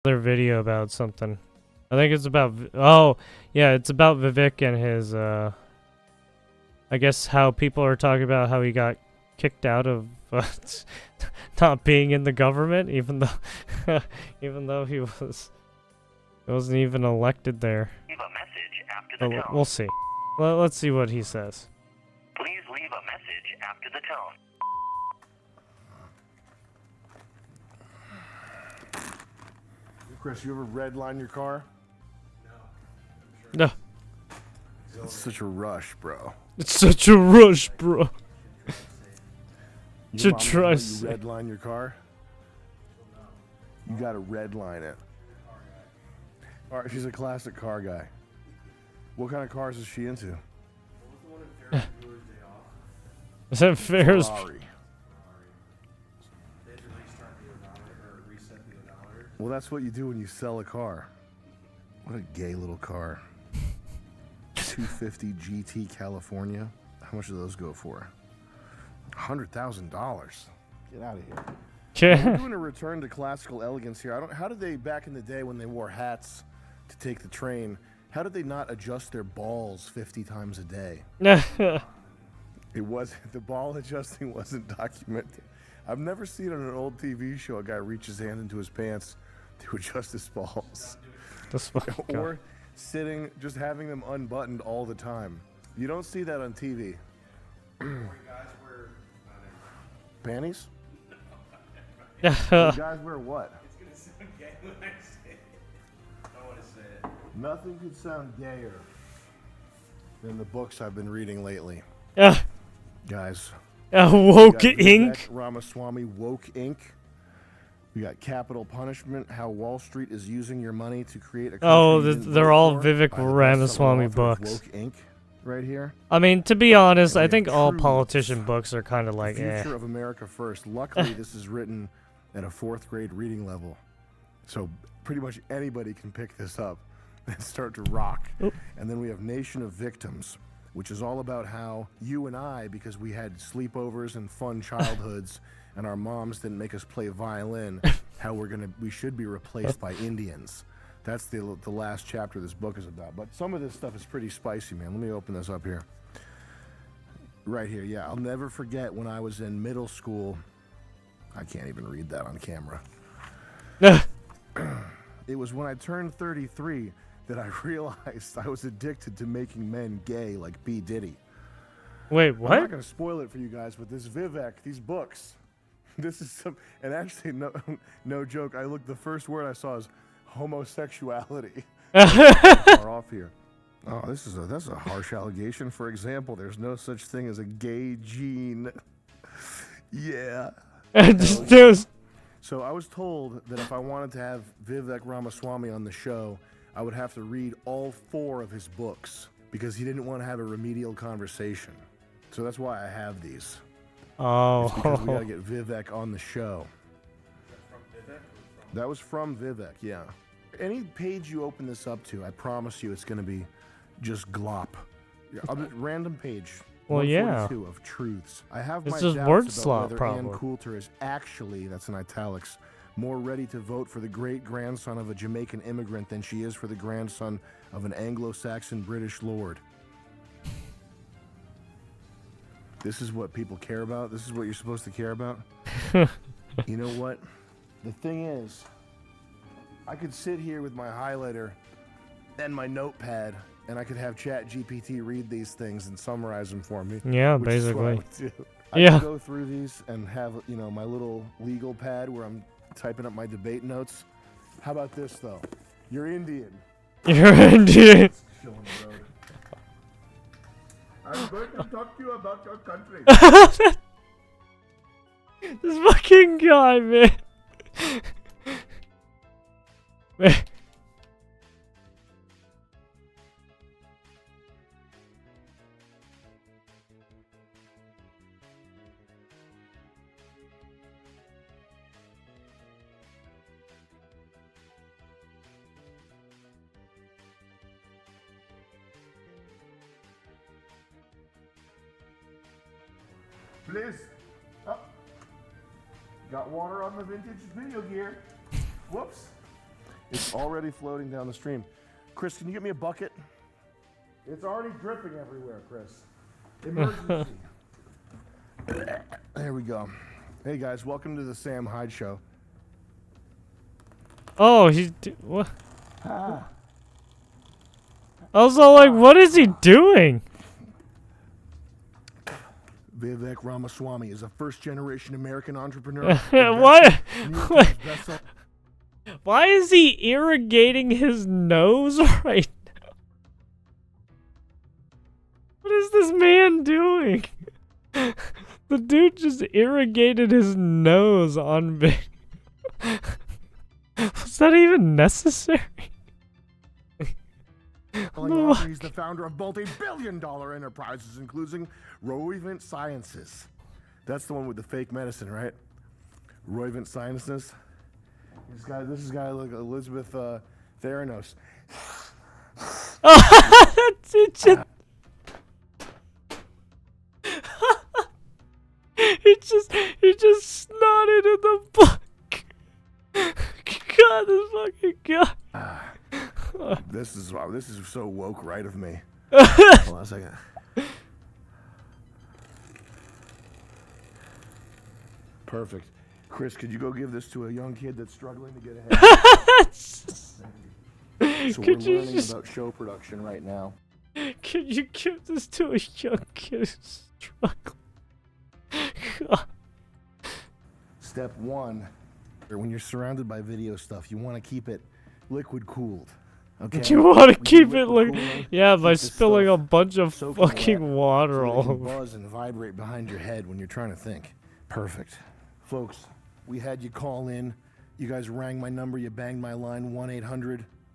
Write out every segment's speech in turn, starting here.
Their video about something. I think it's about. Oh, yeah, it's about Vivek and his. I guess how people are talking about how he got kicked out of not being in the government, even though even though he wasn't even elected there. Leave a message after the tone. We'll see. Let's see what he says. Please leave a message after the tone. Chris, you ever redline your car? No. It's such a rush, bro. It's such a rush, bro. Your To mom try. doesn't let you redline your car? You gotta redline it. All right, she's a classic car guy. What kind of cars is she into? Is that fair? Ferrari. Well, that's what you do when you sell a car. What a gay little car. 250 GT California. How much do those go for? $100,000. Get out of here. We're doing a return to classical elegance here. How did they, back in the day when they wore hats to take the train, how did they not adjust their balls 50 times a day? It wasn't, the ball adjusting wasn't documented. I've never seen on an old TV show a guy reach his hand into his pants to adjust his balls. Or sitting, just having them unbuttoned all the time. You don't see that on TV. Panties? Guys wear what? It's gonna sound gay when I say it. I don't want to say it. Nothing could sound gayer than the books I've been reading lately. Guys. Woke Inc. Ramaswamy, Woke Inc. We got Capital Punishment, How Wall Street is Using Your Money to Create a Country they're all Vivek Ramaswamy books. Woke Inc. Right here. I mean, to be honest, I think all politician books are kind of like, Future of America First. Luckily, this is written at a 4th grade reading level. So pretty much anybody can pick this up and start to rock. Oop. And then we have Nation of Victims, which is all about how you and I, because we had sleepovers and fun childhoods and our moms didn't make us play violin, how we should be replaced by Indians. That's the last chapter this book is about. But some of this stuff is pretty spicy, man. Let me open this up here. Right here, yeah. I'll never forget when I was in middle school. I can't even read that on camera. It was when I turned 33 that I realized I was addicted to making men gay like B. Diddy. Wait, what? I'm not going to spoil it for you guys, but this Vivek, these books, this is some, and actually, no joke, the first word I saw is homosexuality. Far off here. Oh, that's a harsh allegation. For example, there's no such thing as a gay gene. Yeah. So I was told that if I wanted to have Vivek Ramaswamy on the show, I would have to read all 4 of his books because he didn't want to have a remedial conversation. So that's why I have these. Oh. It's because we gotta get Vivek on the show. That was from Vivek, yeah. Any page you open this up to, I promise you it's going to be just glop. Random page. Well, yeah. 142 of truths. I have It's my just doubts word about slop, whether probably. Ann Coulter is actually, that's in italics, more ready to vote for the great-grandson of a Jamaican immigrant than she is for the grandson of an Anglo-Saxon British lord. This is what people care about? This is what you're supposed to care about? You know what? The thing is, I could sit here with my highlighter and my notepad, and I could have ChatGPT read these things and summarize them for me. Yeah, which is what I basically. would do. I could go through these and have, my little legal pad where I'm typing up my debate notes. How about this, though? You're Indian. You're Indian. Chill on the road. I'm going to talk to you about your country. This fucking guy, man. Please. Got water on the vintage video gear. Whoops. It's already floating down the stream. Chris, can you get me a bucket? It's already dripping everywhere, Chris. Emergency. There we go. Hey guys, welcome to the Sam Hyde Show. Oh, what? I was all like, what is he doing? Vivek Ramaswamy is a first-generation American entrepreneur. What? Why is he irrigating his nose right now? What is this man doing? The dude just irrigated his nose on video. Was that even necessary? He's the founder of multi-billion-dollar enterprises, including Roivant Sciences. That's the one with the fake medicine, right? Roivant Sciences. This is guy like Elizabeth Theranos. It just, he just snotted in the book. God, this fucking guy. This is so woke right of me. Hold on a second. Perfect. Chris, could you go give this to a young kid that's struggling to get ahead? So we're learning about show production right now. Can you give this to a young kid who's struggling? God. Step one, when you're surrounded by video stuff, you want to keep it liquid cooled. Okay. You want to keep it like, yeah, by spilling a bunch of fucking water all over. Buzz and vibrate behind your head when you're trying to think. Perfect. Folks, we had you call in. You guys rang my number. You banged my line,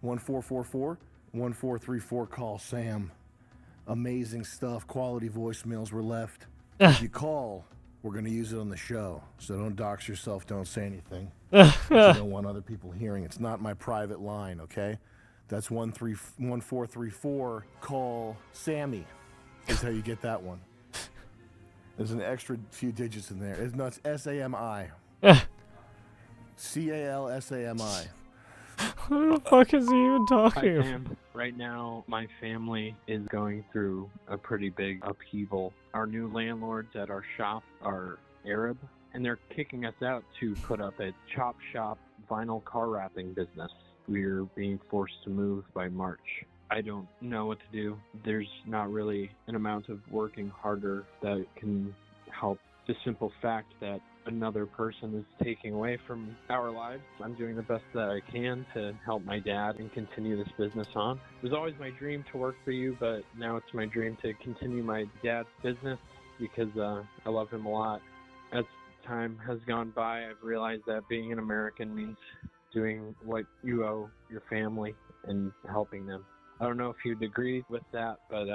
1-800-1444-1434. Call Sam. Amazing stuff. Quality voicemails were left. If you call, we're going to use it on the show. So don't dox yourself. Don't say anything. You don't want other people hearing. It's not my private line, okay? That's 1434. Call Sammy is how you get that one. There's an extra few digits in there. It's not S-A-M-I. C-A-L-S-A-M-I. What the fuck is he even talking about? Sam. Right now, my family is going through a pretty big upheaval. Our new landlords at our shop are Arab, and they're kicking us out to put up a chop shop vinyl car wrapping business. We're being forced to move by March. I don't know what to do. There's not really an amount of working harder that can help the simple fact that another person is taking away from our lives. I'm doing the best that I can to help my dad and continue this business on. It was always my dream to work for you, but now it's my dream to continue my dad's business because I love him a lot. As time has gone by, I've realized that being an American means doing what you owe your family and helping them. I don't know if you'd agree with that, but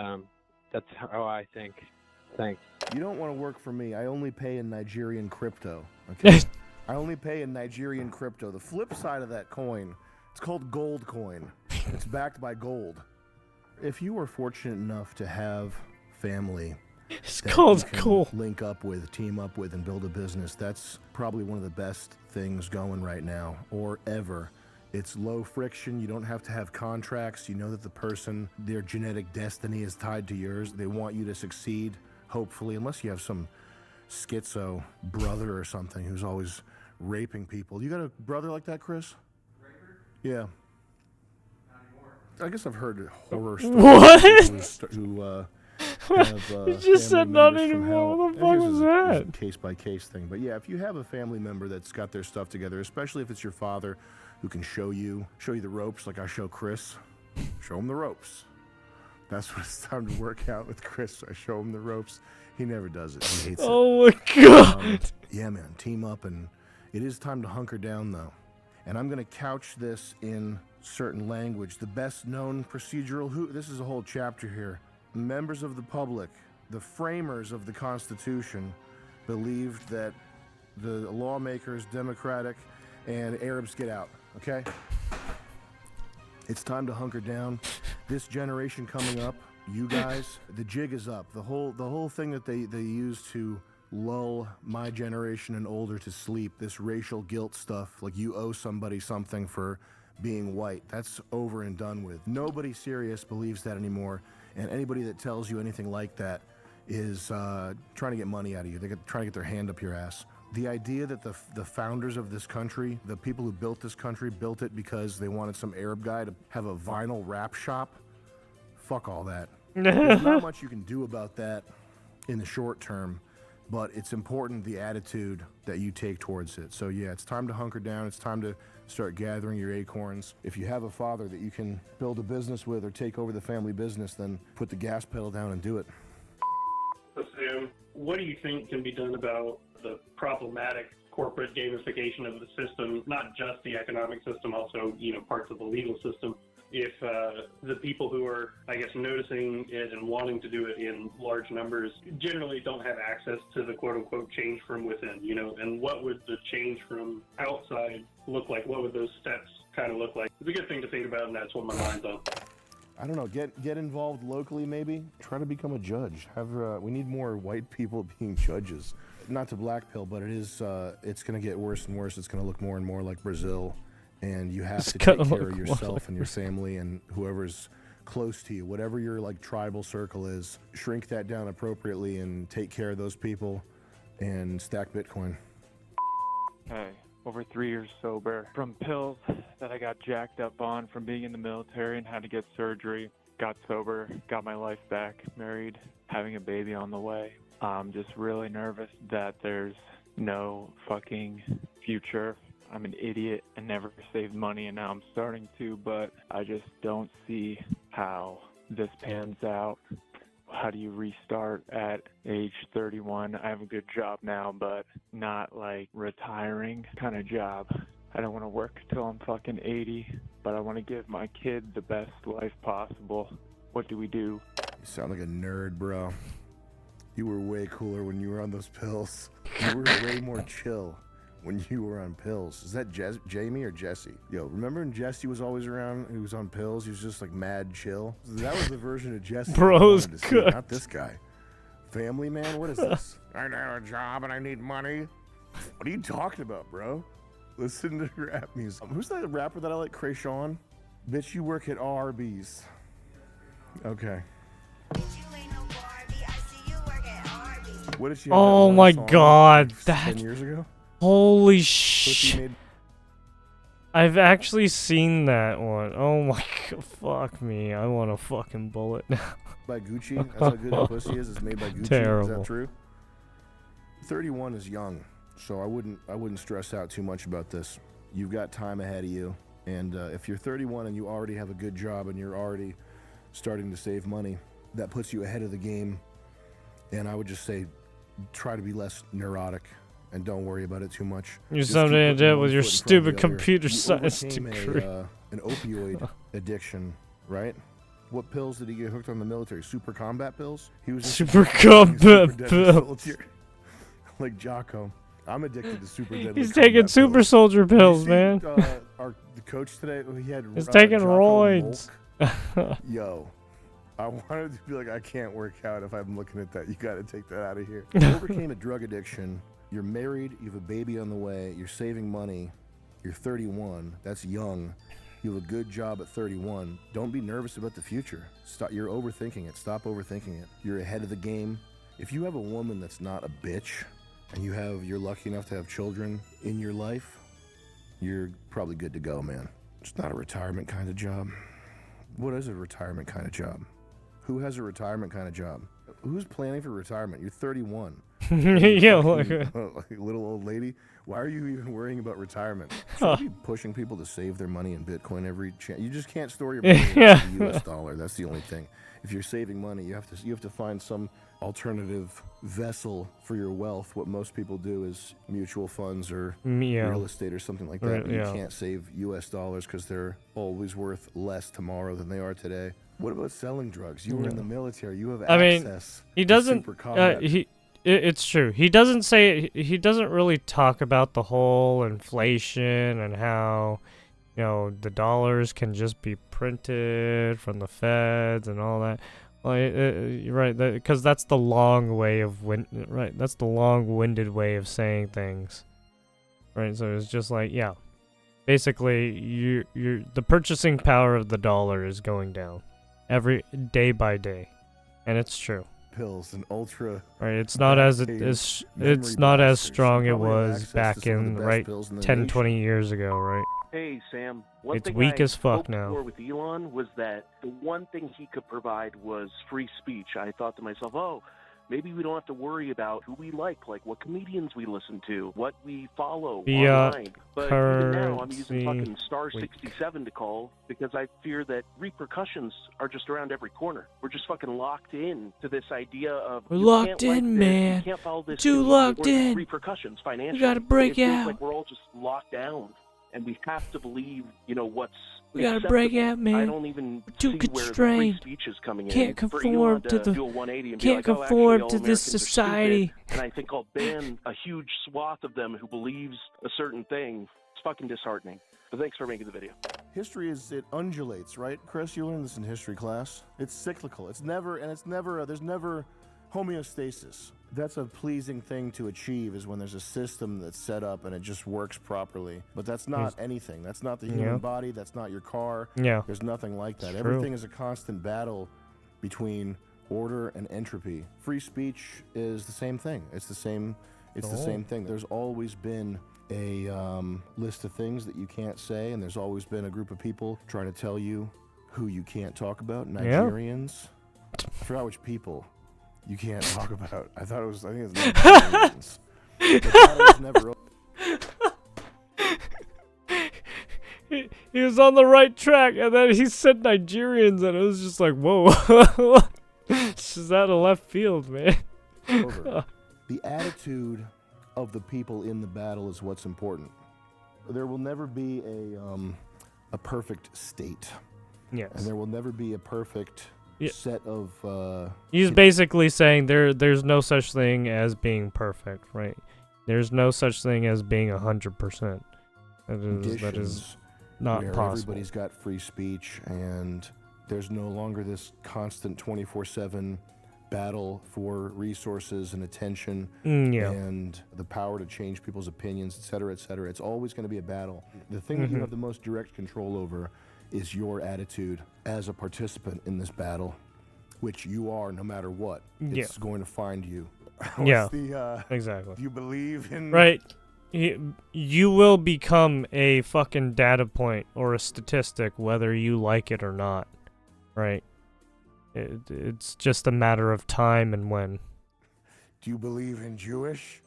that's how I think. Thanks. You don't want to work for me. I only pay in Nigerian crypto. Okay? I only pay in Nigerian crypto. The flip side of that coin, it's called gold coin. It's backed by gold. If you were fortunate enough to have family It's called cool. Link up with, team up with, and build a business, that's probably one of the best things going right now, or ever. It's low friction. You don't have to have contracts. You know that the person, their genetic destiny is tied to yours. They want you to succeed, hopefully, unless you have some schizo brother or something who's always raping people. You got a brother like that, Chris? Raper? Yeah. Not anymore. I guess I've heard horror stories. What? Who You just said not anymore. What the fuck was that? It's a case-by-case thing. But yeah, if you have a family member that's got their stuff together, especially if it's your father who can show you the ropes like I show Chris, show him the ropes. That's what it's time to work out with Chris. I show him the ropes. He never does it. He hates it. Oh my god. Yeah, man, team up, and it is time to hunker down, though. And I'm going to couch this in certain language. The best known procedural, this is a whole chapter here. Members of the public, the framers of the Constitution, believed that the lawmakers, Democratic, and Arabs get out, okay? It's time to hunker down. This generation coming up, you guys, the jig is up. The whole thing that they use to lull my generation and older to sleep, this racial guilt stuff, like you owe somebody something for being white. That's over and done with. Nobody serious believes that anymore, and anybody that tells you anything like that is trying to get money out of you. They're trying to get their hand up your ass. The idea that the founders of this country, the people who built this country, built it because they wanted some Arab guy to have a vinyl rap shop, fuck all that. There's not much you can do about that in the short term, but it's important the attitude that you take towards it. So yeah, it's time to hunker down. It's time to start gathering your acorns. If you have a father that you can build a business with or take over the family business, then put the gas pedal down and do it. Assume, what do you think can be done about the problematic corporate gamification of the system, not just the economic system, also, parts of the legal system? If the people who are, I guess, noticing it and wanting to do it in large numbers generally don't have access to the quote-unquote change from within, and what would the change from outside look like? What would those steps kind of look like? It's a good thing to think about, and that's what my mind's on. I don't know, get involved locally maybe. Try to become a judge. We need more white people being judges. Not to blackpill, but it's going to get worse and worse. It's going to look more and more like Brazil. And you have to take care of yourself and your family and whoever's close to you. Whatever your tribal circle is, shrink that down appropriately and take care of those people and stack Bitcoin. Hey, over 3 years sober from pills that I got jacked up on from being in the military and had to get surgery. Got sober, got my life back, married, having a baby on the way. I'm just really nervous that there's no fucking future. I'm an idiot and never saved money, and now I'm starting to, but I just don't see how this pans out. How do you restart at age 31? I have a good job now, but not like retiring kind of job. I don't want to work till I'm fucking 80, but I want to give my kid the best life possible. What do we do? You sound like a nerd, bro. You were way cooler when you were on those pills. You were way more chill when you were on pills. Is that Jamie or Jesse? Yo, remember when Jesse was always around? He was on pills. He was just like mad chill. That was the version of Jesse. Bro's good. Not this guy. Family man, what is this? I have a job and I need money. What are you talking about, bro? Listen to rap music. Who's that rapper that I like? Krayshawn? Bitch, you work at Arby's. Okay. What did she have Oh that my one song god, like 10 that years ago? holy Pussy shit. made- I've actually seen that one. Oh my god, fuck me. I want a fucking bullet now. by Gucci. That's how good the pussy is. It's made by Gucci. Is Terrible. that true? 31 is young, so I wouldn't stress out too much about this. You've got time ahead of you, and if you're 31 and you already have a good job and you're already starting to save money, that puts you ahead of the game. And I would just say, try to be less neurotic and don't worry about it too much. You're Just something keep to putting do one with your foot in front of stupid the other. computer You science overcame degree. an opioid addiction, right? What pills did he get hooked on the military? Super combat pills? He was just Super addicted to combat super deadly pills. soldier. Like Jocko. I'm addicted to super deadly He's combat taking super pills. soldier Did you pills, see, man. The coach today, he had He's taking Jocko roids. Molk. Yo, I wanted to be like, I can't work out if I'm looking at that. You got to take that out of here. You overcame a drug addiction. You're married. You have a baby on the way. You're saving money. You're 31. That's young. You have a good job at 31. Don't be nervous about the future. Stop. You're overthinking it. Stop overthinking it. You're ahead of the game. If you have a woman that's not a bitch, and you're lucky enough to have children in your life, you're probably good to go, man. It's not a retirement kind of job. What is a retirement kind of job? Who has a retirement kind of job? Who's planning for retirement? You're 31. Yeah, Like like, a little old lady. Why are you even worrying about retirement? Should we be pushing people to save their money in Bitcoin every chance? You just can't store your money Yeah. in the U.S. dollar. That's the only thing. If you're saving money, you have to find some alternative vessel for your wealth. What most people do is mutual funds or yeah. real estate or something like that. Right, But yeah. you can't save U.S. dollars because they're always worth less tomorrow than they are today. What about selling drugs? You were in the military. You have I mean, access. He to doesn't. super combat. It's true. He doesn't say. He doesn't really talk about the whole inflation and how, the dollars can just be printed from the feds and all that. Like, you're right, because that's the long way of that's the long-winded way of saying things. Right. So it's just like, yeah, basically the purchasing power of the dollar is going down every day by day, and it's true. Pills and ultra. Right, it's not as it's not as strong it Probably have was access to back some of the in best right pills in the 10, nation. 20 years ago, right? Hey, Sam. One It's thing weak I as fuck hoped now. for with Elon was that the one thing he could provide was free speech. I thought to myself, oh, maybe we don't have to worry about who we like what comedians we listen to, what we follow online. But even now, I'm using fucking star 67 to call because I fear that repercussions are just around every corner. We're just fucking locked in to this idea of We're you locked can't in, like this, man. You can't follow this. Too comedian, locked or these in. Repercussions financially. We gotta break it feels out. like we're all just locked down. And we have to believe, what's We gotta break acceptable. out, man. I don't even Too see where the free constrained. speech is coming Can't in. conform For Elon to the- do a 180 and be can't like, oh, conform actually, all to this Americans are society. stupid, and I think I'll ban a huge swath of them who believes a certain thing. It's fucking disheartening. But thanks for making the video. History it undulates, right? Chris, you learned this in history class. It's cyclical. There's never homeostasis. That's a pleasing thing to achieve is when there's a system that's set up and it just works properly. But that's not anything. That's not the human body. That's not your car. Yeah. There's nothing like that. It's Everything is a constant battle between order and entropy. Free speech is the same thing. It's the same thing. There's always been a list of things that you can't say, and there's always been a group of people trying to tell you who you can't talk about. Nigerians. I forgot which people you can't talk about. I think it was Nigerians. But that was never he was on the right track, and then he said Nigerians, and it was just like, whoa. This is out of left field, man. over. The attitude of the people in the battle is what's important. There will never be a perfect state. Yes. And there will never be a perfect set of He's basically saying there's no such thing as being perfect, right? There's no such thing as being 100%. That is not where possible. Everybody's got free speech, and there's no longer this constant 24/7 battle for resources and attention and the power to change people's opinions, et cetera, et cetera. It's always going to be a battle. The thing that you have the most direct control over is your attitude as a participant in this battle, which you are no matter what. It's going to find you. Exactly. Do you believe in... Right. You will become a fucking data point or a statistic whether you like it or not. Right? It's just a matter of time and when. Do you believe in Jewish?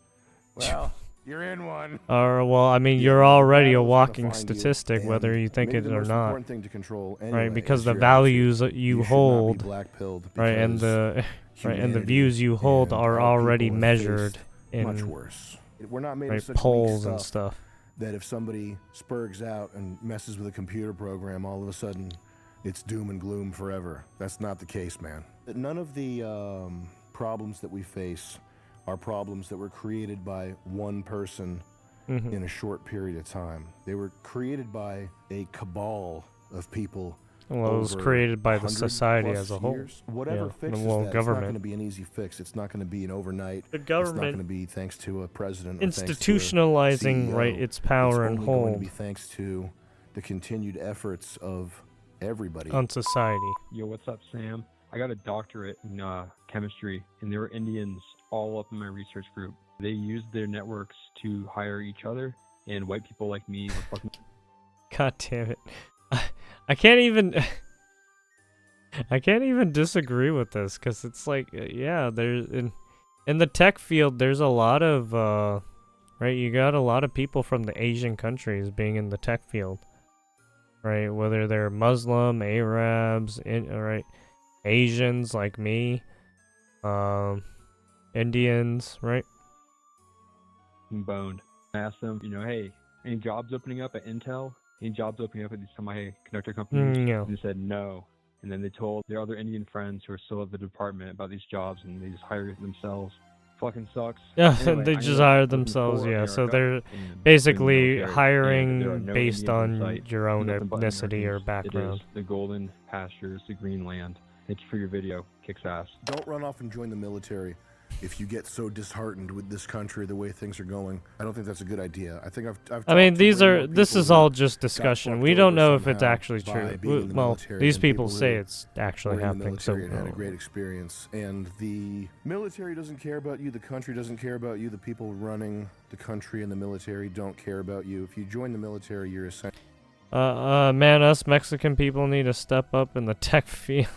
Well, you're in one. Well, I mean, you're already a walking statistic, whether you think it or not. The most important thing to control anyway, right? Because is the your values attitude. you should hold, not be black-pilled right, and the views you hold and are our already people have measured faced in much worse. We're not made of such polls weak and stuff. That if somebody spurgs out and messes with a computer program, all of a sudden it's doom and gloom forever. That's not the case, man. None of the problems that we face are problems that were created by one person in a short period of time. They were created by a cabal of people. Well, it was created by the society as a whole. Whatever fixes that, government. it's not going to be an easy fix. It's not going to be an overnight. The government. It's not going to be thanks to a president. Institutionalizing, or thanks to a its power and it's only going to hold be thanks to the continued efforts of everybody on society. Yo, what's up, Sam? I got a doctorate in chemistry, and there were Indians all up in my research group. They used their networks to hire each other, and white people like me were fucking... God damn it. I can't even disagree with this, because it's like, yeah, there's in the tech field, there's a lot of, right, you got a lot of people from the Asian countries being in the tech field, right, whether they're Muslim, Arabs, right, Asians like me, Indians, right? Boned. I asked them, hey, any jobs opening up at Intel? Any jobs opening up at these semiconductor companies? No. And they said no. And then they told their other Indian friends who are still at the department about these jobs, and they just hired themselves. Fucking sucks. Yeah, Anyway, they just hired themselves, yeah. So they're basically hiring based on your own ethnicity or background. It is the golden pastures, the green land. Thank you for your video. Kicks ass. Don't run off and join the military. if you get so disheartened with this country, the way things are going, I don't think that's a good idea. I think I've I mean, talked to way more this people is who all just got discussion. fucked We don't over know if it's somehow actually by true. being in the Well, military these and people who say it's actually were in the happening. So military and had a great experience. And the military doesn't care about you. The country doesn't care about you. The people running the country and the military don't care about you. If you join the military, you're essentially... man, us Mexican people need to step up in the tech field.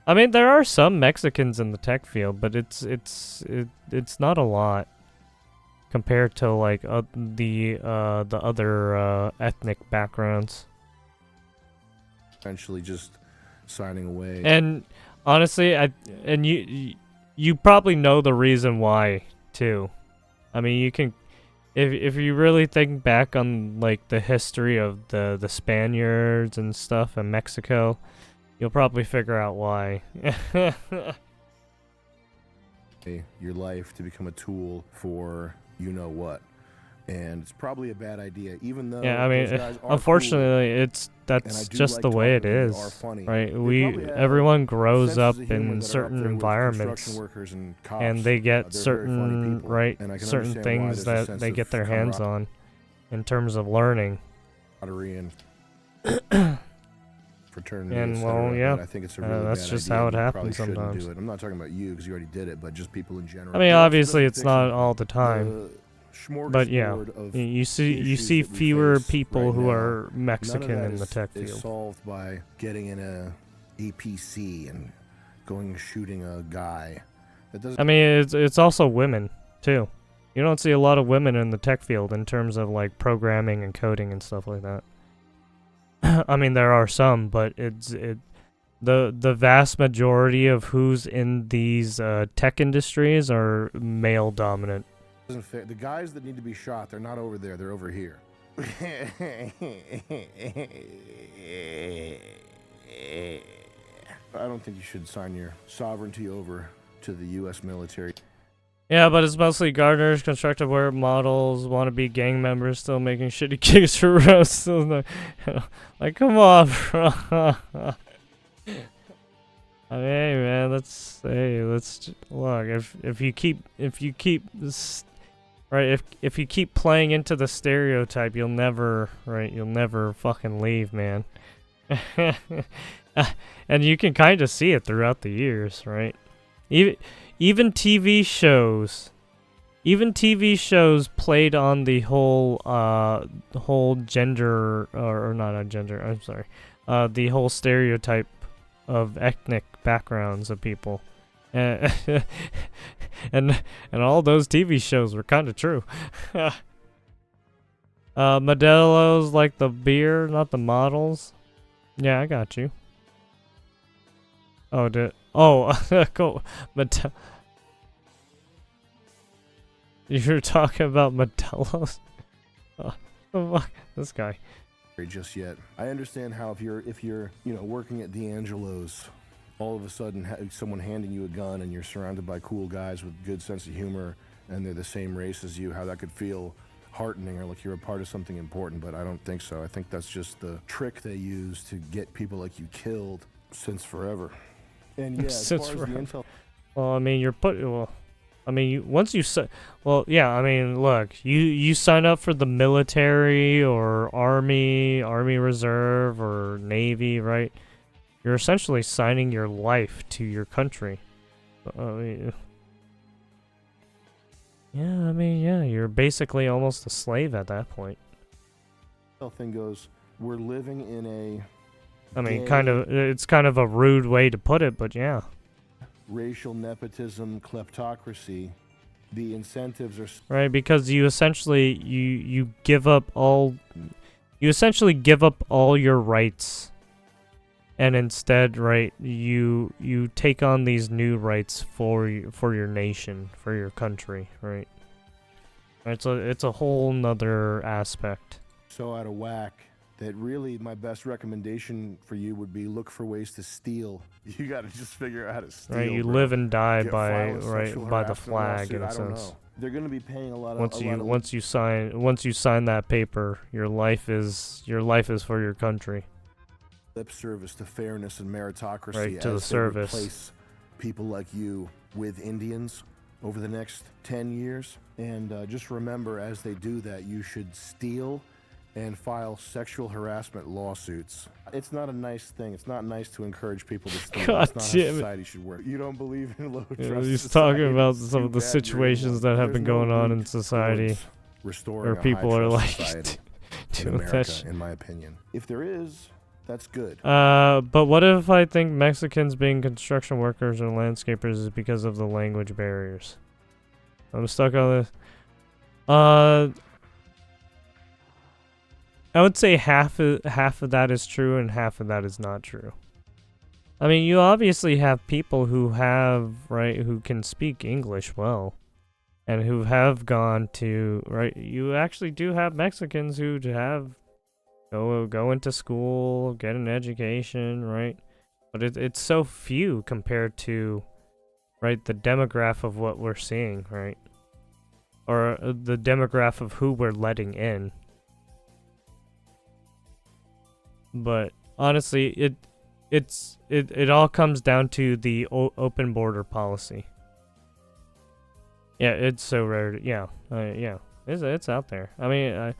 I mean, there are some Mexicans in the tech field, but it's not a lot compared to like the other ethnic backgrounds. Essentially just signing away. And honestly, you probably know the reason why too. I mean, you can if you really think back on like the history of the Spaniards and stuff in Mexico, you'll probably figure out why. Your life to become a tool for you know what. And it's probably a bad idea, even though yeah, I those mean, guys are unfortunately, cool, that's just the way it is, right? They Everyone grows senses up of humor in that are up certain there with environments, construction workers and cops. and they get They're very funny certain people, and I can certain understand why things there's a that sense they of get their hands on, in terms of learning. And fraternity, And et well, cetera, yeah, but I think it's a really that's bad just idea, how and it you happens probably shouldn't sometimes. do it. I'm not talking about you because you already did it, but just people in general. I mean, It also obviously, doesn't it's fix not anything. all the time, The but yeah, smorgasbord of you see issues that we fewer face people right who now, are none Mexican of that in the tech is field. solved by getting in a APC and going shooting a guy. That doesn't. I mean, it's also women too. You don't see a lot of women in the tech field in terms of like programming and coding and stuff like that. I mean, there are some, but the vast majority of who's in these tech industries are male dominant. Doesn't fit. The guys that need to be shot, they're not over there. They're over here. I don't think you should sign your sovereignty over to the U.S. military. Yeah, but it's mostly gardeners, constructive wear models, wannabe gang members still making shitty gigs for roasts. Like, come on, bro. I mean, hey, man, let's look. If you keep right, if you keep playing into the stereotype, you'll never fucking leave, man. And you can kind of see it throughout the years, right? Even TV shows played on the whole gender or not a gender. I'm sorry, the whole stereotype of ethnic backgrounds of people, and all those TV shows were kind of true. Modelos like the beer, not the models. Yeah, I got you. Oh, cool. You're talking about Modelo's? Oh, fuck, this guy. Just yet. I understand how if you're working at D'Angelo's, all of a sudden someone handing you a gun and you're surrounded by cool guys with good sense of humor and they're the same race as you, how that could feel heartening or like you're a part of something important, but I don't think so. I think that's just the trick they use to get people like you killed since forever. And yeah, as far as the intel... Well, I mean, look, you sign up for the military or army reserve or navy, right? You're essentially signing your life to your country. You're basically almost a slave at that point. Thing goes, we're living in a... I mean, it's kind of a rude way to put it, but yeah. Racial nepotism, kleptocracy. The incentives are... Right, because you essentially you give up all your rights, and instead, right, you take on these new rights for your nation, for your country, right? It's a whole nother aspect. So out of whack that really my best recommendation for you would be look for ways to steal. You got to just figure out how to steal. Right, you bro. live and die Get by violent the sexual flag harassment in a lawsuit, I don't sense. know. They're going to be paying a lot of Once you sign that paper, your life is for your country. Lip service to fairness and meritocracy, Right, to the as they service. replace people like you with Indians over the next 10 years. And just remember, as they do that, you should steal and file sexual harassment lawsuits. It's not a nice thing. It's not nice to encourage people to steal. God It's not how damn it. society should work. You don't believe in low Yeah, trust he's society. talking about some Too of the bad you're situations one. that have There's been no going on in route society towards restoring where a people are high-trust like society in doing that America, shit. in my opinion. If there is, that's good. But what if I think Mexicans being construction workers or landscapers is because of the language barriers? I'm stuck on this. I would say half of that is true and half of that is not true. I mean, you obviously have people who who can speak English well, and who have gone to, you actually do have Mexicans who have go into school, get an education, right? But it's so few compared to, the demographic of what we're seeing, right? Or the demographic of who we're letting in. But honestly, it all comes down to the open border policy. Yeah, it's so rare. Yeah, it's out there. I mean,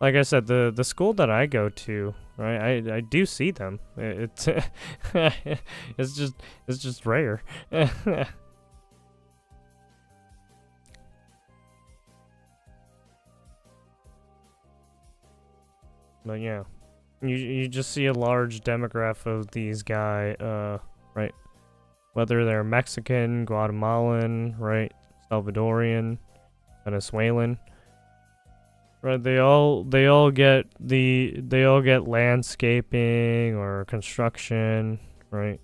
like I said, the school that I go to, right? I do see them. It's it's just rare. But yeah, you just see a large demographic of these guys, right? Whether they're Mexican, Guatemalan, right, Salvadorian, Venezuelan, right? They all get landscaping or construction, right?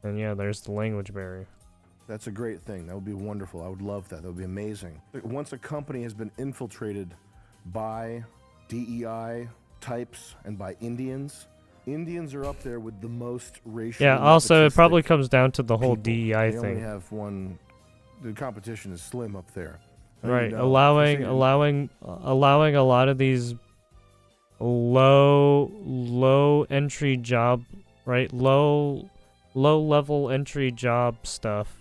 And yeah, there's the language barrier. That's a great thing. That would be wonderful. I would love that. That would be amazing. Once a company has been infiltrated by DEI types and by Indians are up there with the most racial. Yeah, also it probably comes down to the whole DEI they thing. only have one. The competition is slim up there. Right, You know, allowing a lot of these low entry job, right? Low level entry job stuff.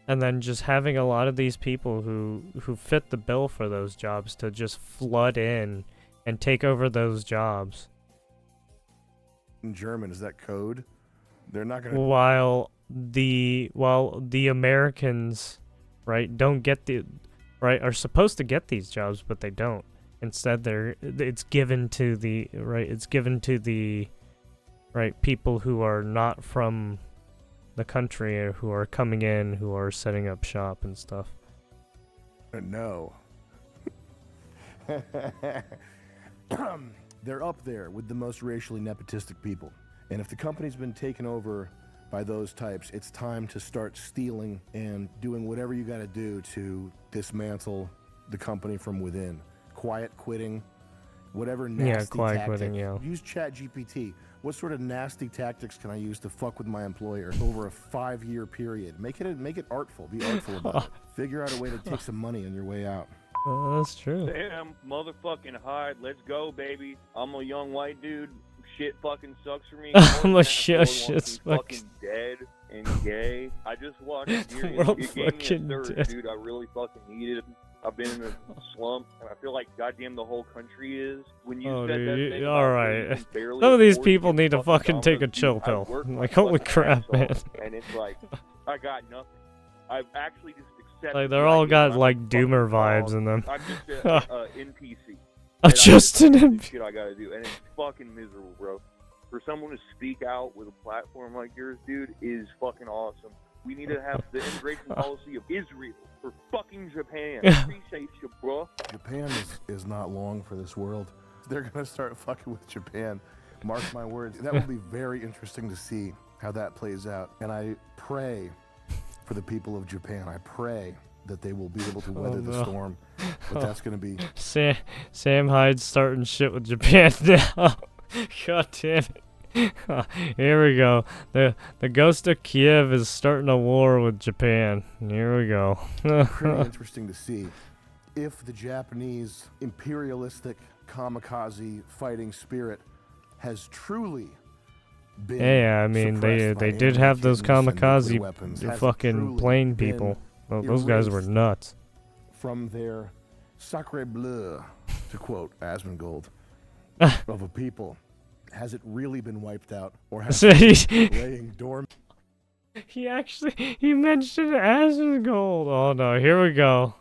And then just having a lot of these people who fit the bill for those jobs to just flood in and take over those jobs. In German, is that code? They're not gonna. While the Americans, right, are supposed to get these jobs, but they don't. Instead, it's given to the people who are not from the country, or who are coming in, who are setting up shop and stuff. No. They're up there with the most racially nepotistic people. And if the company's been taken over by those types, it's time to start stealing and doing whatever you got to do to dismantle the company from within. Quiet quitting, whatever nasty quiet tactic. quitting, yeah. Use ChatGPT. What sort of nasty tactics can I use to fuck with my employer over a 5-year period? Make it artful. Be artful about it. Figure out a way to take some money on your way out. That's true. Damn, motherfucking Hyde, let's go, baby. I'm a young white dude. Shit fucking sucks for me. I'm a shit fucking dead and gay. I just watched The world it gave me a fucking third, dead. dude. I really fucking needed it. I've been in a slump, and I feel like goddamn the whole country is. When you said that thing about where you can barely Some of these afford to people get need to fucking take a Domino's, chill dude, I pill. worked my Like, holy fucking crap, ass man. off, and it's like, I got nothing. I've actually just accepted. Like, they're the all idea got, that I'm like, a fucking doomer dog. vibes in them. I'm just a NPC. I'm And I just an do NPC. shit I gotta do, and it's fucking miserable, bro. For someone to speak out with a platform like yours, dude, is fucking awesome. We need to have the immigration policy of Israel for fucking Japan. Appreciate you, bro. Japan is not long for this world. They're gonna start fucking with Japan. Mark my words. That will be very interesting to see how that plays out. And I pray for the people of Japan. I pray that they will be able to weather the storm. But that's gonna be. Sam Hyde's starting shit with Japan now. God damn it. Here we go. The ghost of Kiev is starting a war with Japan. Here we go. Pretty interesting to see if the Japanese imperialistic kamikaze fighting spirit has truly been Yeah, I mean, suppressed they by did have those anti-kidneys and nuclear kamikaze weapons? Has it fucking truly plane been people. Oh, those guys were erased nuts. from their sacre bleu, to quote Asmongold, of a people? Has it really been wiped out, or has it been laying dormant? He mentioned Asmongold. Oh no, here we go.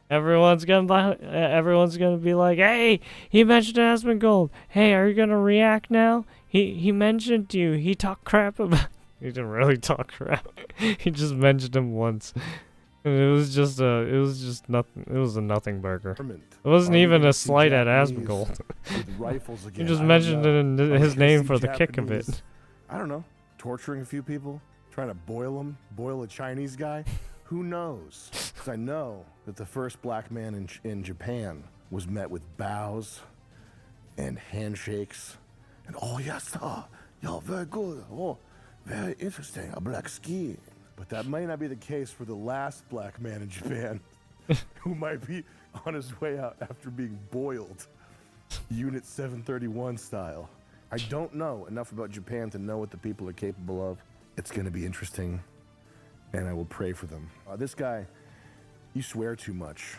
Everyone's gonna be like, hey, he mentioned Asmongold. Hey, are you gonna react now? He mentioned you. He talked crap about. He didn't really talk crap. He just mentioned him once. And it was just nothing. It was a nothing burger. It wasn't even a slight at Asmongold. He just mentioned it in his name for the kick of it. I don't know. Torturing a few people, trying to boil a Chinese guy. Who knows? Because I know that the first black man in Japan was met with bows and handshakes and yes, sir, you're very good. Oh, very interesting. A black skin. But that might not be the case for the last black man in Japan, who might be on his way out after being boiled, Unit 731 style. I don't know enough about Japan to know what the people are capable of. It's going to be interesting, and I will pray for them. This guy, you swear too much.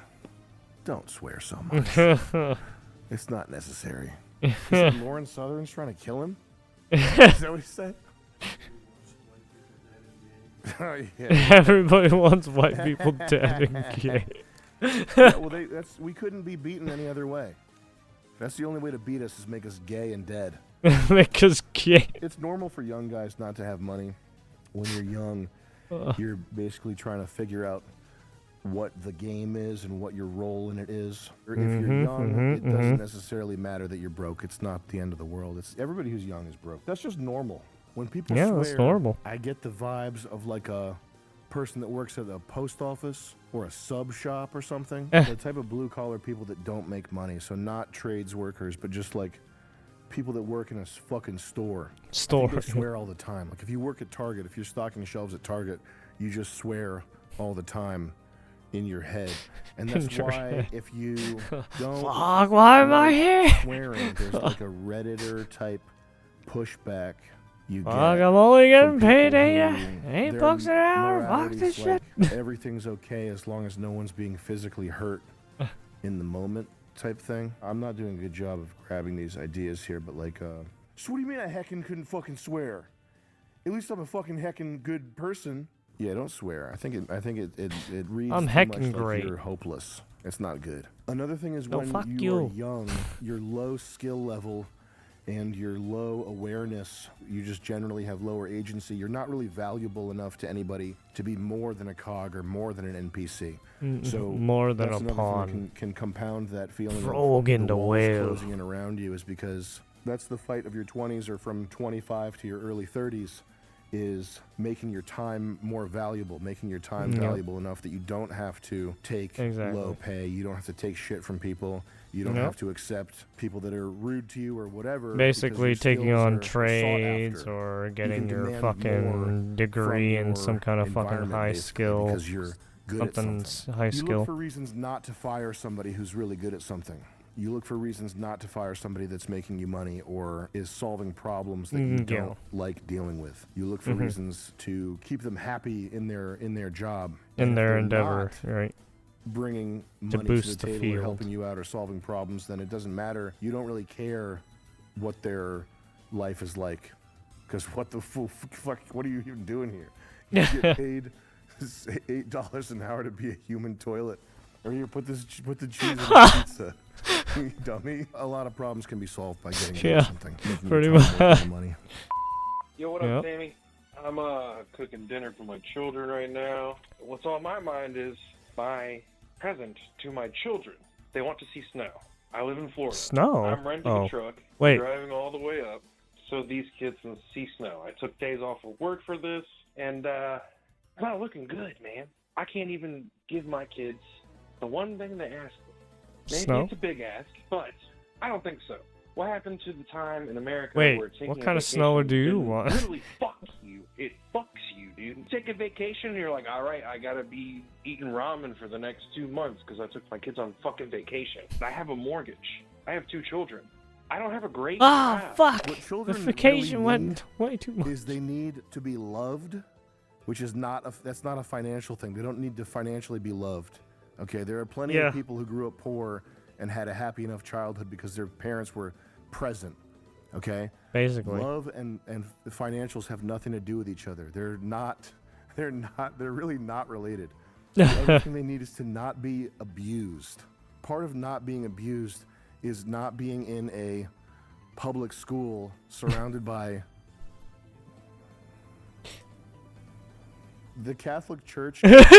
Don't swear so much. It's not necessary. He said Lauren Southern's trying to kill him? Is that what he said? Oh, yeah. Everybody wants white people dead and gay. Yeah, well, we couldn't be beaten any other way. That's the only way to beat us, is make us gay and dead. Make us gay. It's normal for young guys not to have money. When you're young, you're basically trying to figure out what the game is and what your role in it is. Or if you're young, it doesn't necessarily matter that you're broke. It's not the end of the world. It's everybody who's young is broke. That's just normal. When people swear, that's normal. I get the vibes of like a person that works at a post office or a sub shop or something. The type of blue collar people that don't make money. So not trades workers, but just like people that work in a fucking store. I think they swear all the time. Like if you work at Target, if you're stocking shelves at Target, you just swear all the time in your head. And that's why if you don't fuck, why am I here? Swearing, there's like a Redditor type pushback you get. I'm only getting paid $8 $8 an hour. Fuck this shit. Everything's okay as long as no one's being physically hurt in the moment type thing. I'm not doing a good job of grabbing these ideas here, but like, so what do you mean I heckin' couldn't fucking swear? At least I'm a fucking heckin' good person. Yeah, don't swear. I think it reads I'm too heckin' much great. Like you're hopeless. It's not good. Another thing is No, when fuck you are you. young, your low skill level and your low awareness, you just generally have lower agency. You're not really valuable enough to anybody to be more than a cog or more than an NPC. So more than that's a another pawn. thing that can compound that feeling Frog in of the the walls whale. closing in around you, is because that's the fight of your 20s or from 25 to your early 30s, is making your time more valuable, making your time valuable enough that you don't have to take low pay, you don't have to take shit from people, you don't have to accept people that are rude to you or whatever. Basically taking on are trades sought or after. getting You your can demand fucking more degree from in some your kind of fucking environment, high basically, skill. because you're good at Something something. high You skill. look for reasons not to fire somebody who's really good at something. You look for reasons not to fire somebody that's making you money or is solving problems that you don't like dealing with. You look for reasons to keep them happy in their job. In And if their they're endeavor, not right. bringing To money boost to the the table or field. helping you out or solving problems, then it doesn't matter. You don't really care what their life is like, because what the fuck, what are you even doing here? You get paid $8 an hour to be a human toilet, or you put the cheese in a pizza. You dummy. A lot of problems can be solved by getting rid of something. making pretty your time much. worth more money. Yo, what up, Sammy? I'm cooking dinner for my children right now. What's on my mind is my present to my children. They want to see snow. I live in Florida. Snow? I'm renting Oh. a truck, Wait. driving all the way up, so these kids can see snow. I took days off of work for this, and I'm not looking good, man. I can't even give my kids the one thing they ask for. Maybe Snow? it's a big ask, but I don't think so. What happened to the time in America Wait, where taking what a kind of vacation snow do you didn't want? Literally fuck you. It fucks you, dude. You take a vacation and you're like, all right, I gotta be eating ramen for the next 2 months because I took my kids on fucking vacation. I have a mortgage. I have 2 children. I don't have a great Ah, job. fuck! What children Notification really need went way too much. is they need to be loved, which is that's not a financial thing. They don't need to financially be loved. Okay, there are plenty of people who grew up poor and had a happy enough childhood because their parents were present. Okay, basically, love and financials have nothing to do with each other. They're really not related. The other thing they need is to not be abused. Part of not being abused is not being in a public school surrounded by the Catholic Church. Not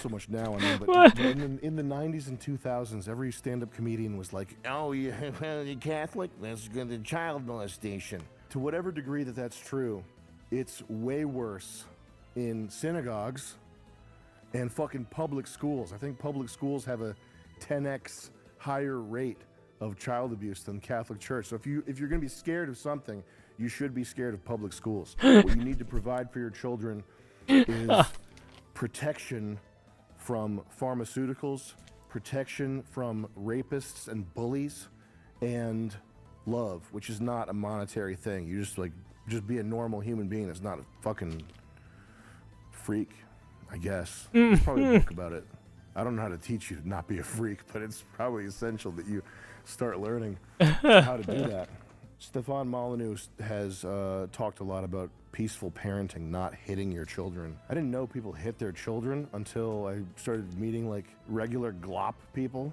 so much now, I mean, but in the 90s and 2000s, every stand-up comedian was like, "Oh, you're Catholic? That's good. The child molestation." To whatever degree that's true, it's way worse in synagogues and fucking public schools. I think public schools have a 10x higher rate of child abuse than Catholic Church. So if you're going to be scared of something, you should be scared of public schools. What you need to provide for your children is protection from pharmaceuticals, protection from rapists and bullies, and love, which is not a monetary thing. You just be a normal human being that's not a fucking freak, I guess. There's probably a book about it. I don't know how to teach you to not be a freak, but it's probably essential that you start learning how to do that. Stefan Molyneux has talked a lot about peaceful parenting, not hitting your children. I didn't know people hit their children until I started meeting like regular glop people.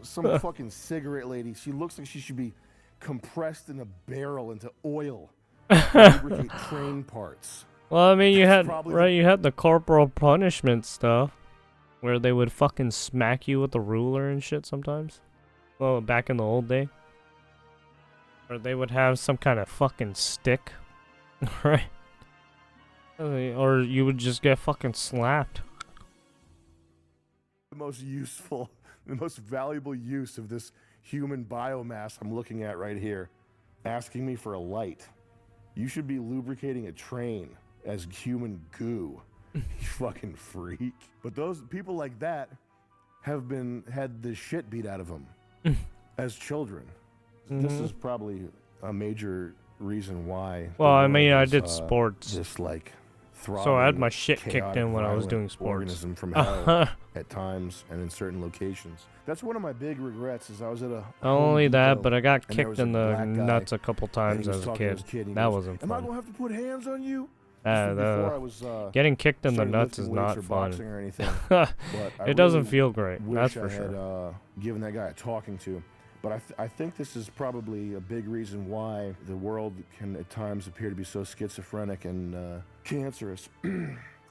Some fucking cigarette lady. She looks like she should be compressed in a barrel into oil to lubricate train parts. Well, I mean, you had the corporal punishment stuff, where they would fucking smack you with a ruler and shit sometimes. Well, back in the old day. Or they would have some kind of fucking stick, right? Or you would just get fucking slapped. The most useful, the most valuable use of this human biomass I'm looking at right here, asking me for a light. You should be lubricating a train as human goo, you fucking freak. But those people like that have had the shit beat out of them as children. This is probably a major reason why. Well, I mean, I did sports. This like so I had my shit kicked in when I was doing sports. Organism from hell at times and in certain locations. That's one of my big regrets. Is I was at a not only that, but I got kicked in the nuts a couple times as a kid. That wasn't fun. Am I gonna have to put hands on you? Getting kicked in the nuts is not fun. Or anything, it doesn't feel great. That's for sure. Had given that guy a talking to. But I think this is probably a big reason why the world can at times appear to be so schizophrenic and cancerous.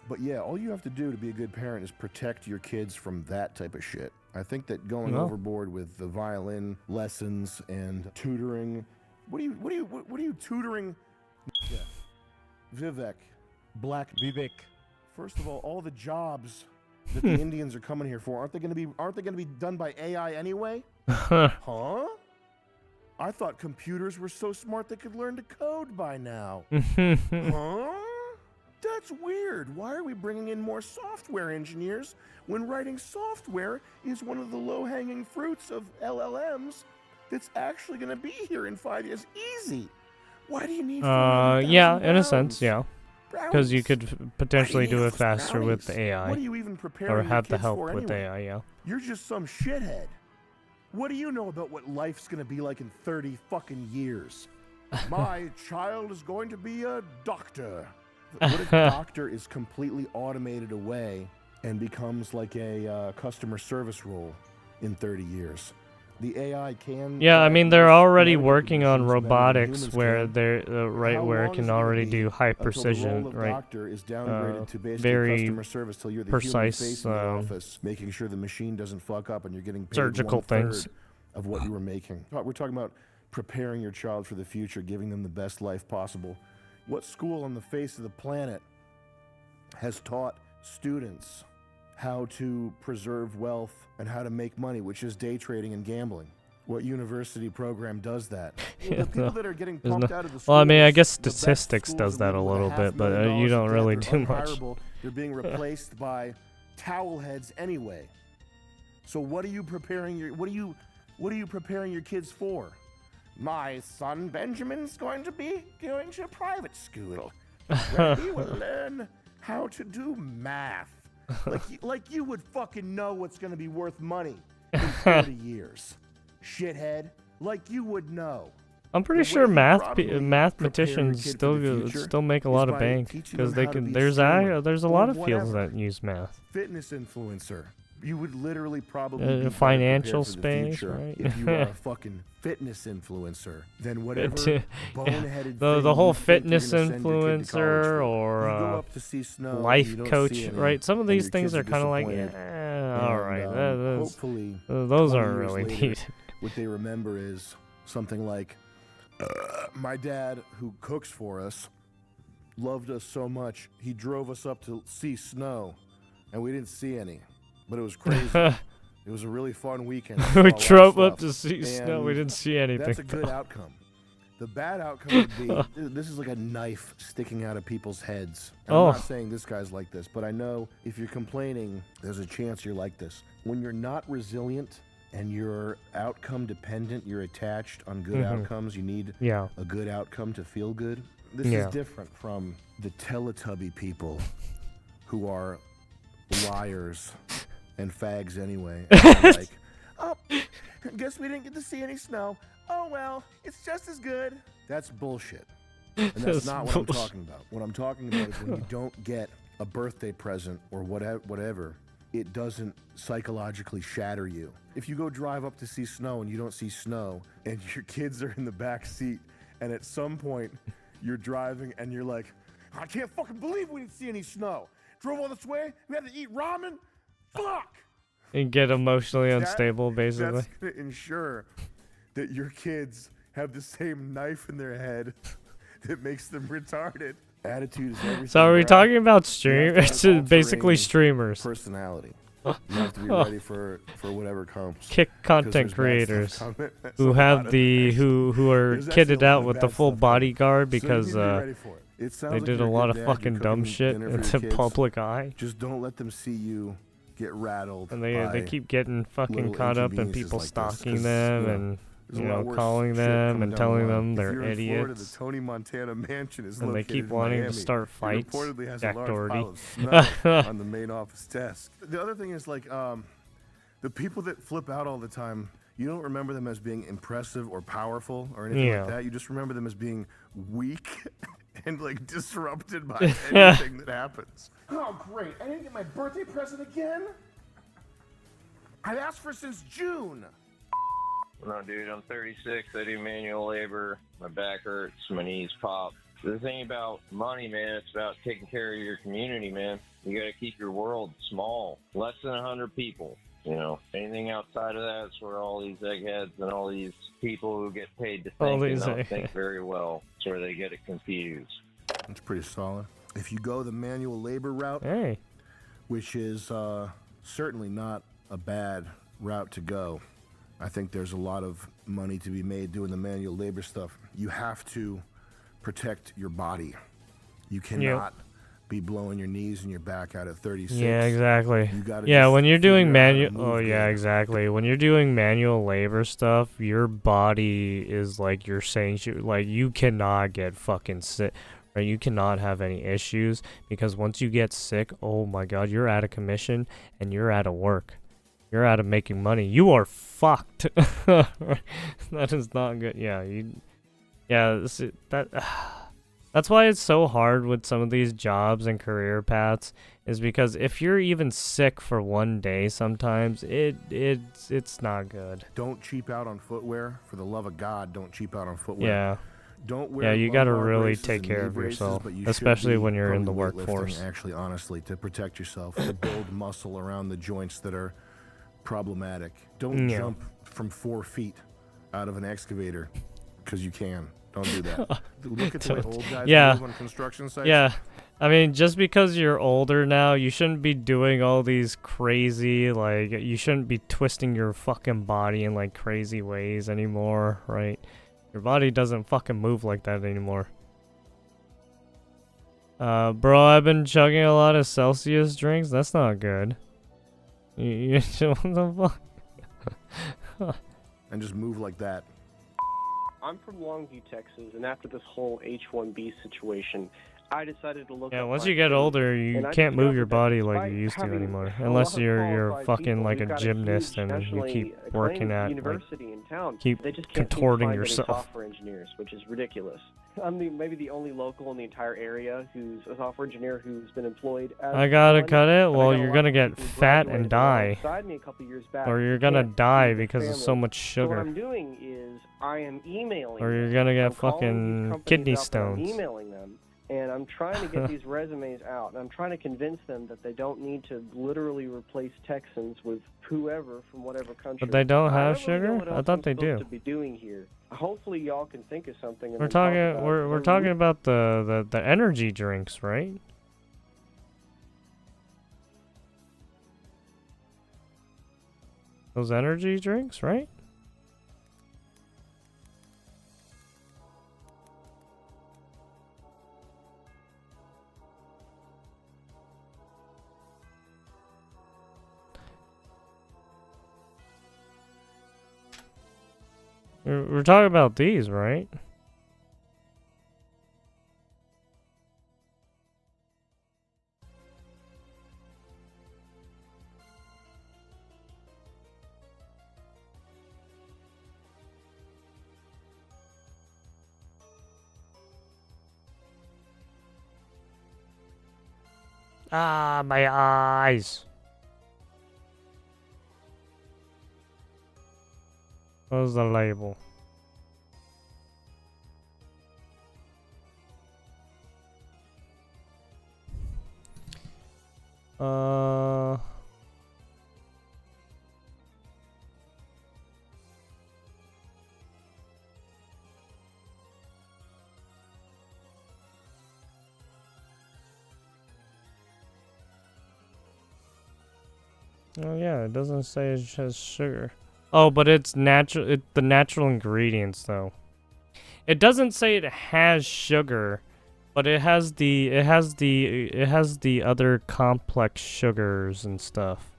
But yeah, all you have to do to be a good parent is protect your kids from that type of shit. I think that going overboard with the violin lessons and tutoring. What are you tutoring? Yeah. Vivek, Black Vivek. First of all the jobs that the Indians are coming here for, aren't they going to be done by AI anyway? Huh? I thought computers were so smart they could learn to code by now. Huh? That's weird. Why are we bringing in more software engineers when writing software is one of the low-hanging fruits of LLMs that's actually going to be here in 5 years? Easy. Why do you need yeah, in a sense, yeah. Because you could potentially do it faster with the AI. What are you even preparing or have the kids help for with anyway? AI, yeah. You're just some shithead. What do you know about what life's gonna be like in 30 fucking years? My child is going to be a doctor. What if doctor is completely automated away and becomes like a customer service role in 30 years? The AI can. Yeah, I mean they're already working on robotics where they're where it can already do high precision, right? Very precise, making sure the machine doesn't fuck up and you're getting paid surgical things of what you were making. We're talking about preparing your child for the future, giving them the best life possible. What school on the face of the planet has taught students how to preserve wealth and how to make money, which is day trading and gambling? What university program does that? The people that are getting pumped out of the schools, well, I mean, I guess statistics does that a little bit, but you don't really do much. They're being replaced by towel heads anyway. So what are you preparing your kids for? My son Benjamin's going to be going to private school, where he will learn how to do math. Like you would fucking know what's going to be worth money in 30 years, shithead. Like you would know. I'm pretty sure mathematicians still make a lot of bank because they can. There's a lot of fields that use math. Fitness influencer. You would literally probably be financial space, right? If you are a fucking fitness influencer, then whatever boneheaded the whole fitness influencer or life coach, right? Some of these things are kind of like, all right, hopefully those aren't really needed. What they remember is something like, my dad, who cooks for us, loved us so much, he drove us up to see snow, and we didn't see any. But it was crazy. It was a really fun weekend. We drove up to see snow. We didn't see anything. That's a good outcome. The bad outcome would be, this is like a knife sticking out of people's heads. I'm not saying this guy's like this, but I know if you're complaining, there's a chance you're like this. When you're not resilient and you're outcome dependent, you're attached on good outcomes, you need a good outcome to feel good. This is different from the Teletubby people who are liars and fags anyway. And like, oh, guess we didn't get to see any snow. Oh well, it's just as good. That's bullshit. And that's not what I'm talking about. What I'm talking about is when you don't get a birthday present or whatever, it doesn't psychologically shatter you. If you go drive up to see snow and you don't see snow and your kids are in the back seat and at some point you're driving and you're like, I can't fucking believe we didn't see any snow. Drove all this way, we had to eat ramen. Fuck! And get emotionally unstable, basically. That's going to ensure that your kids have the same knife in their head that makes them retarded. Attitude is everything. So are we talking about streamers? Basically streamers. Personality. You have to be ready for whatever comes. Kick content creators who have who are kitted out with the full bodyguard because they did a lot of fucking dumb shit into public eye. Just don't let them see you get rattled. And they keep getting fucking caught up in people stalking them and calling them and telling them they're idiots. Florida, the Tony Montana mansion is and they keep wanting to start fights. Reportedly has Jack a large Doherty. pile of snow on the main office desk. The other thing is like the people that flip out all the time. You don't remember them as being impressive or powerful or anything like that. You just remember them as being weak and like disrupted by anything that happens. Oh great! I didn't get my birthday present again. I've asked for since June. No, dude, I'm 36. I do manual labor. My back hurts. My knees pop. The thing about money, man, it's about taking care of your community, man. You got to keep your world small. Less than 100 people. You know, anything outside of that's where all these eggheads and all these people who get paid to think and don't think very well. That's where they get it confused. That's pretty solid. If you go the manual labor route, which is certainly not a bad route to go, I think there's a lot of money to be made doing the manual labor stuff. You have to protect your body. You cannot be blowing your knees and your back out at 36. Yeah, exactly. When you're doing manual, exactly. When you're doing manual labor stuff, your body is like you're saying, like you cannot get fucking sick. Right? You cannot have any issues because once you get sick, oh my god, you're out of commission and you're out of work. You're out of making money. You are fucked. That is not good. That's why it's so hard with some of these jobs and career paths, is because if you're even sick for one day, sometimes it's not good. Don't cheap out on footwear. For the love of God, don't cheap out on footwear. Yeah. Don't wear you got to really take care of yourself, especially when you're in the workforce. Actually, honestly, to protect yourself, to build muscle around the joints that are problematic. Don't jump from 4 feet out of an excavator because you can. Don't do that. Look at the way old guys move on construction sites. Yeah. I mean, just because you're older now, you shouldn't be doing all these crazy, like, you shouldn't be twisting your fucking body in, like, crazy ways anymore, right? Your body doesn't fucking move like that anymore. Bro, I've been chugging a lot of Celsius drinks. That's not good. What the fuck? And just move like that. I'm from Longview, Texas, and after this whole H-1B situation, I decided to look Yeah, up once my you get state, older, you and I can't move your discovered that body like despite you used to having anymore. a Unless lot of you're qualified fucking people, like we've a got gymnast huge and you nationally keep acclaimed working at like university in town. keep They just can't seem to contorting find any yourself. software engineers, which is ridiculous. I'm maybe the only local in the entire area who's a software engineer who's been employed as I gotta one, cut it. and I Well, got a you're lot gonna of get people who fat graduated and die. alongside me a couple years back Or who you're gonna can't die feed their because of so family. much So what sugar. I'm doing is I am emailing Or you're them. gonna I'm get calling fucking these companies kidney up and I'm stones. emailing them, and I'm trying to get these resumes out, and I'm trying to convince them that they don't need to literally replace Texans with whoever from whatever country. But they don't have I don't really know sugar? what I else thought I'm they supposed do. to be doing here. Hopefully, y'all can think of something. And We're then talk talking about it. we're They're talking about the energy drinks, right? Those energy drinks, right? We're talking about these, right? Ah, my eyes. What's the label? Oh yeah, it doesn't say it has sugar. Oh, but it's natural. The natural ingredients though. It doesn't say it has sugar, but it has the other complex sugars and stuff.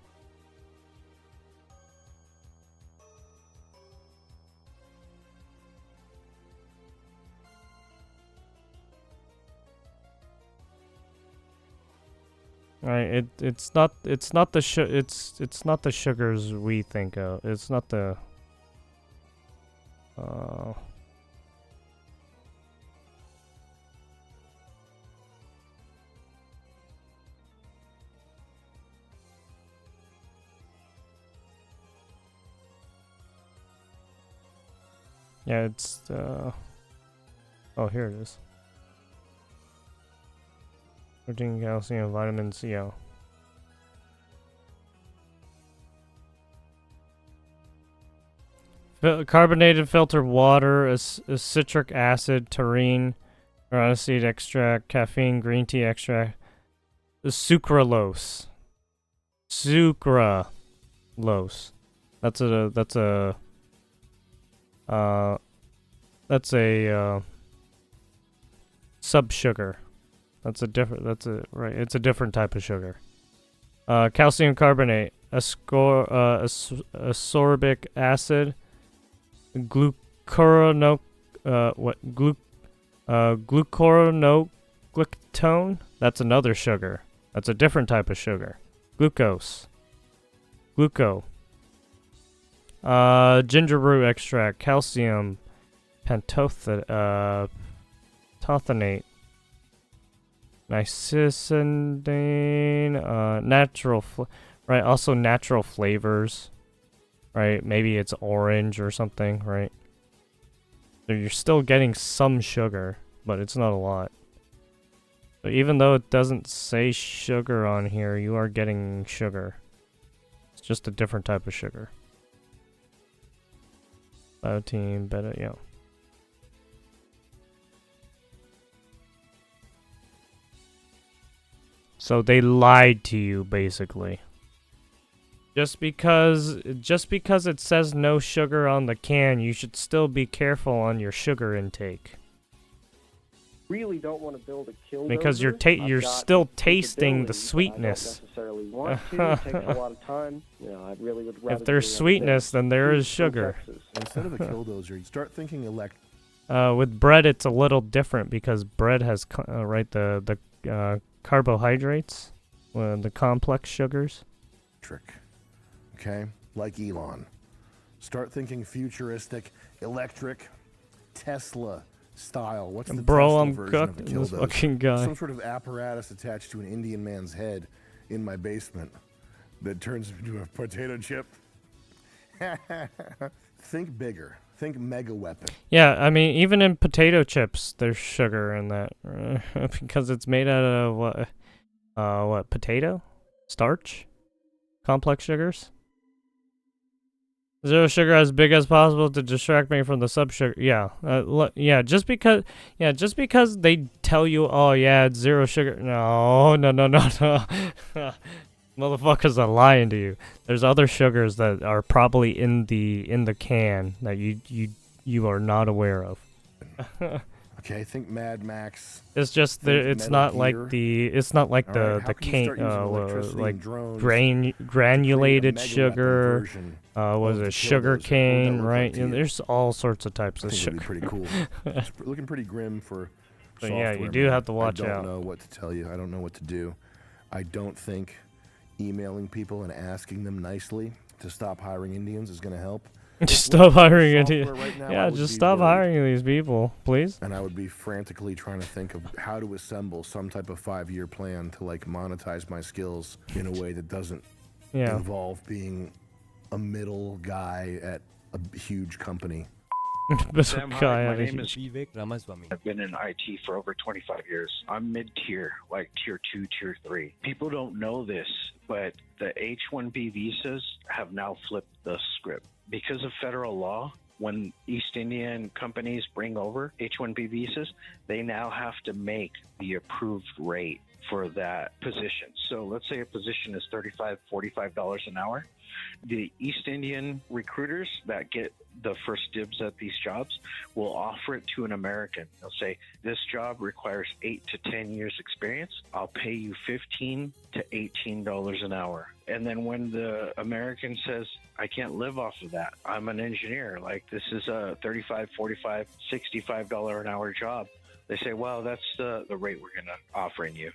Right, it's not the it's not the sugars we think of. It's not the yeah, it's oh, here it is. Protein, calcium, vitamin C. Oh. Carbonated filtered water, a citric acid, taurine, aniseed extract, caffeine, green tea extract, sucralose. Sucralose. That's a sub sugar. It's a different type of sugar. Calcium carbonate, ascorbic acid, glucuronoglyctone. That's another sugar. That's a different type of sugar. Glucose. Ginger root extract, calcium, pantothenate, Nicosindine, natural, right? Also natural flavors, right? Maybe it's orange or something, right? So you're still getting some sugar, but it's not a lot. So even though it doesn't say sugar on here, you are getting sugar. It's just a different type of sugar. Biotin, beta, yeah. So they lied to you, basically. Just because it says no sugar on the can, you should still be careful on your sugar intake. really don't want to build a kill Because you're I've got still tasting the capabilities, but sweetness. I don't necessarily want to. It takes a lot of time. You know, I really would rather. If there's do sweetness, then there is Houston, sugar. Texas. Instead of a killdozer, you start thinking With bread, it's a little different because bread has the carbohydrates, the complex sugars. Okay, like Elon. Start thinking futuristic, electric, Tesla style. What's the Bro, Tesla I'm version of a cooked. This killdozer? fucking guy. Some sort of apparatus attached to an Indian man's head in my basement that turns into a potato chip. Think bigger. Think mega weapon. Yeah, I mean, even in potato chips, there's sugar in that because it's made out of what? Potato, starch, complex sugars. Zero sugar as big as possible to distract me from the sub-sugar. Yeah, just because they tell you, oh yeah, it's zero sugar. No. Motherfuckers are lying to you. There's other sugars that are probably in the can that you are not aware of. Okay, think Mad Max. It's just it's not like the cane like granulated sugar. Was it sugar cane, right? You know, there's all sorts of types of sugar. Pretty cool. It's looking pretty grim for But software, yeah, you do have to watch out. I out. don't know what to tell you. I don't know what to do. I don't think emailing people and asking them nicely to stop hiring Indians is going to help. Just stop hiring Indians. Right now, Yeah, just stop hiring these people, please. And I would be frantically trying to think of how to assemble some type of 5-year plan to like monetize my skills in a way that doesn't involve being a middle guy at a huge company. Sam, hi, my name is Vivek. I've been in IT for over 25 years. I'm mid-tier, like tier 2, tier 3. People don't know this, but the H-1B visas have now flipped the script. Because of federal law, when East Indian companies bring over H-1B visas, they now have to make the approved rate for that position. So let's say a position is $35, $45 an hour. The East Indian recruiters that get the first dibs at these jobs will offer it to an American. They'll say, this job requires 8 to 10 years experience. I'll pay you $15 to $18 an hour. And then when the American says, I can't live off of that, I'm an engineer, like this is a $35, $45, $65 an hour job, they say, well, that's the rate we're going to offer you.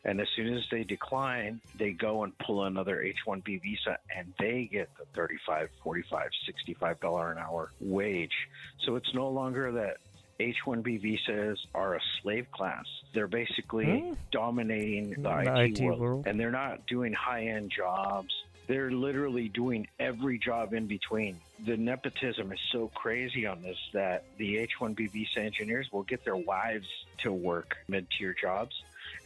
And as soon as they decline, they go and pull another H-1B visa, and they get the $35, $45, $65 an hour wage. So it's no longer that H-1B visas are a slave class. They're basically dominating the IT world, and they're not doing high-end jobs. They're literally doing every job in between. The nepotism is so crazy on this that the H-1B visa engineers will get their wives to work mid-tier jobs,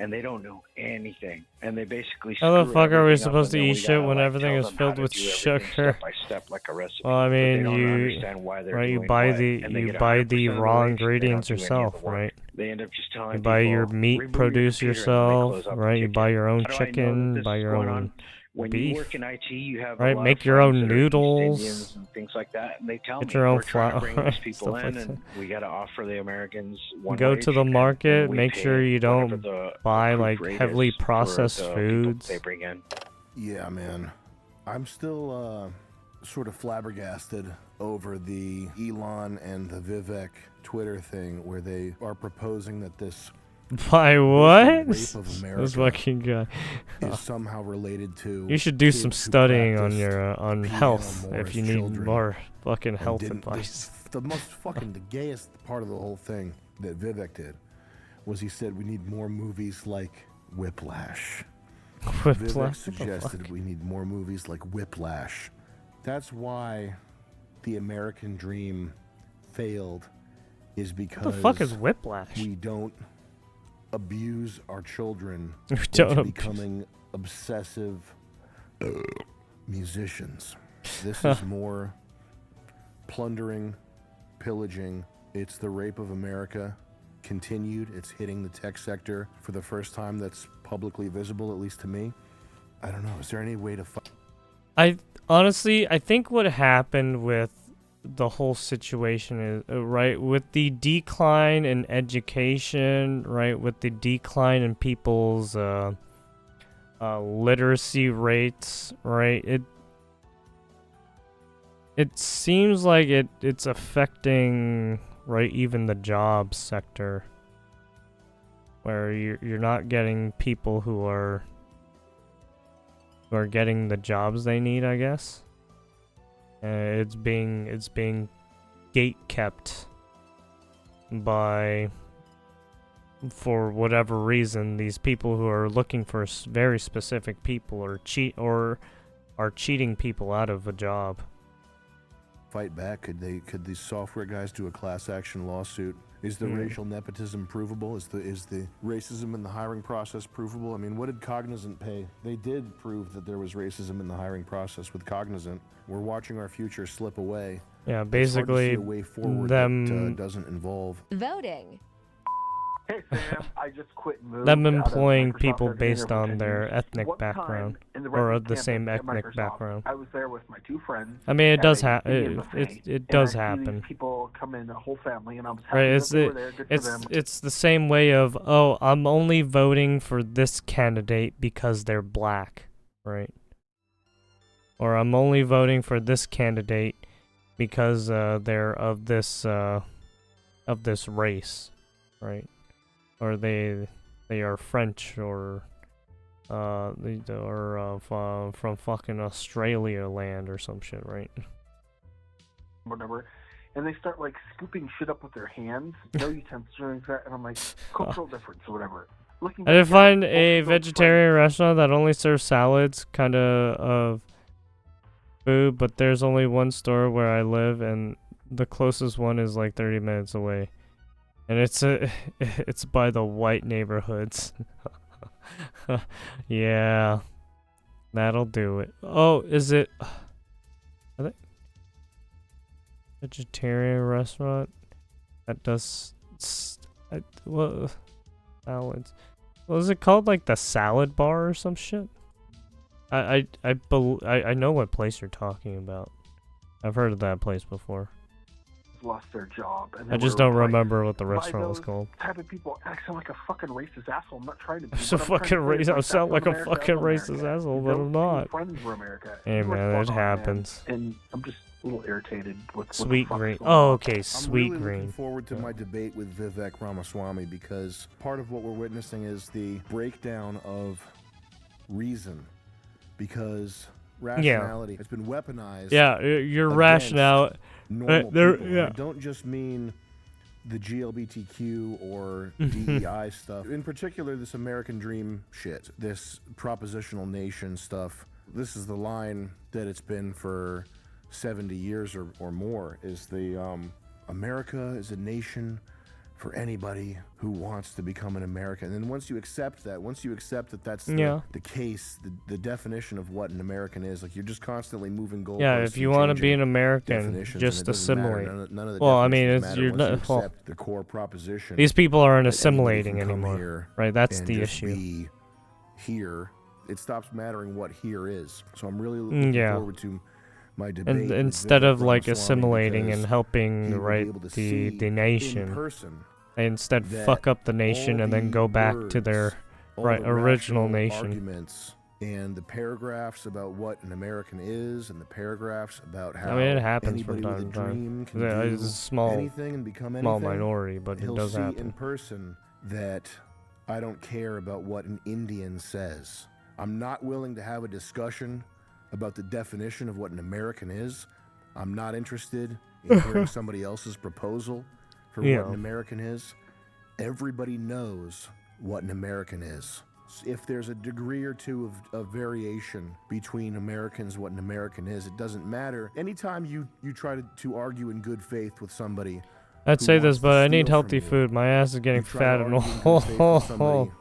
and they don't know anything. And they basically How the fuck are we supposed to eat shit when everything is filled with sugar? Step by step, like a recipe. Well, I mean, you buy the raw ingredients yourself, right? They end up just telling you buy your meat reboot produce your computer, and then they yourself, close up right? the You buy your own How do I know that chicken, this buy is your going own on? When beef, you work in IT, you have right? a lot Make of your own friends that are East noodles, Indians and things like that, and they tell get me your own we're trying to flour, bring these people stuff in, like and we got to offer the Americans one Go wage, to the and market, we make pay sure you whatever don't the buy approved like rate heavily is for processed the people foods. they bring in. Yeah, man. I'm still sort of flabbergasted over the Elon and the Vivek Twitter thing where they are proposing that this By what? rape of America This fucking guy. is somehow related to You should do kids some who studying on practiced your on piano health more if as you need children more fucking and health didn't- advice. The most fucking the gayest part of the whole thing that Vivek did was he said we need more movies like Whiplash. Whiplash? Vivek What the suggested fuck? we need more movies like Whiplash. That's why the American dream failed, is because What the fuck is Whiplash? we don't abuse our children We into don't abuse- becoming obsessive musicians. This is more plundering, pillaging. It's the rape of America continued. It's hitting the tech sector for the first time that's publicly visible, at least to me. I don't know. Is there any way to I honestly, I think what happened with the whole situation is, right? With the decline in education, right? With the decline in people's literacy rates, right? It seems like it's affecting, right, even the job sector, where you're not getting people who are getting the jobs they need, I guess. It's being gate kept by, for whatever reason, these people who are looking for very specific people are cheating people out of a job. Fight back? Could these software guys do a class action lawsuit? Is the racial nepotism provable? Is the racism in the hiring process provable? I mean, what did Cognizant pay? They did prove that there was racism in the hiring process with Cognizant. We're watching our future slip away. Yeah, basically, it's hard to see a way forward them that doesn't involve voting. Hey Sam, I just quit and moved them out of employing Microsoft people after being based there for on 10 their years. ethnic One time background, in the or Redmond the same campus at ethnic Microsoft, background. I was there with my two friends. I mean, it does at a Indian happen. buffet, It and does I see happen. these people come in, a whole family, and I was happy Right, that they were there. Good for them. it's the same way of, oh, I'm only voting for this candidate because they're black, right? Or I'm only voting for this candidate because they're of this race, right? Or they are French, or from fucking Australia land or some shit, right? Whatever. And they start like scooping shit up with their hands, no utensils or anything like that, and I'm like, cultural difference or whatever. Looking I did back find at it, a both of those vegetarian restaurant that only serves salads, kind of food, but there's only one store where I live, and the closest one is like 30 minutes away, and it's by the white neighborhoods. Yeah, that'll do it. Oh, is it? Are they vegetarian restaurant that does well salads? Well, is it called like the Salad Bar or some shit? I know what place you're talking about. I've heard of that place before. lost their job. And I just don't remember what the restaurant was called. Type of people acting like a fucking racist asshole. I'm not trying to be. So fucking racist. I sound like a fucking racist asshole, but I'm not. Friends were America. Hey man, it happens. And I'm just a little irritated with Sweet what the Green. fuck's going Oh, on. okay, Sweet I'm really Green. looking forward to my debate with Vivek Ramaswamy, because part of what we're witnessing is the breakdown of reason, because rationality has been weaponized. Yeah, your against rationale. normal there- people. yeah. I don't just mean the GLBTQ or DEI stuff. In particular, this American dream shit, this propositional nation stuff. This is the line that it's been for 70 years or more, is the America is a nation for anybody who wants to become an American. And then once you accept that that's the case, the definition of what an American is, like, you're just constantly moving goalposts. Yeah, if you want to be an American, just assimilate. None of the Well, I mean, definitions it's matter you're once you not. Well, accept the core proposition. these people aren't that anybody assimilating can come anymore, here right? That's and the just issue. be here. It stops mattering what here is. So I'm really looking Yeah. forward to my debate. And with instead Vivek of like Ramaswamy, assimilating because and he helping, will be right, able to the see nation, in person they instead that fuck up the nation all and then the go back to their words, all right the original rational nation. arguments and the paragraphs about what an American is, and the paragraphs about how I mean, it happens anybody from with time a to time. dream can Yeah, do it's a small, anything and become anything. small minority, but He'll it does see happen. in person that I don't care about what an Indian says. I'm not willing to have a discussion about the definition of what an American is. I'm not interested in hearing somebody else's proposal for Yeah. what an American is. Everybody knows what an American is. If there's a degree or two of variation between Americans, what an American is, it doesn't matter. Anytime you try to argue in good faith with somebody, I'd who say wants this, to but I steal need from healthy you, food. My ass is getting you try fat to and argue in good faith with somebody all.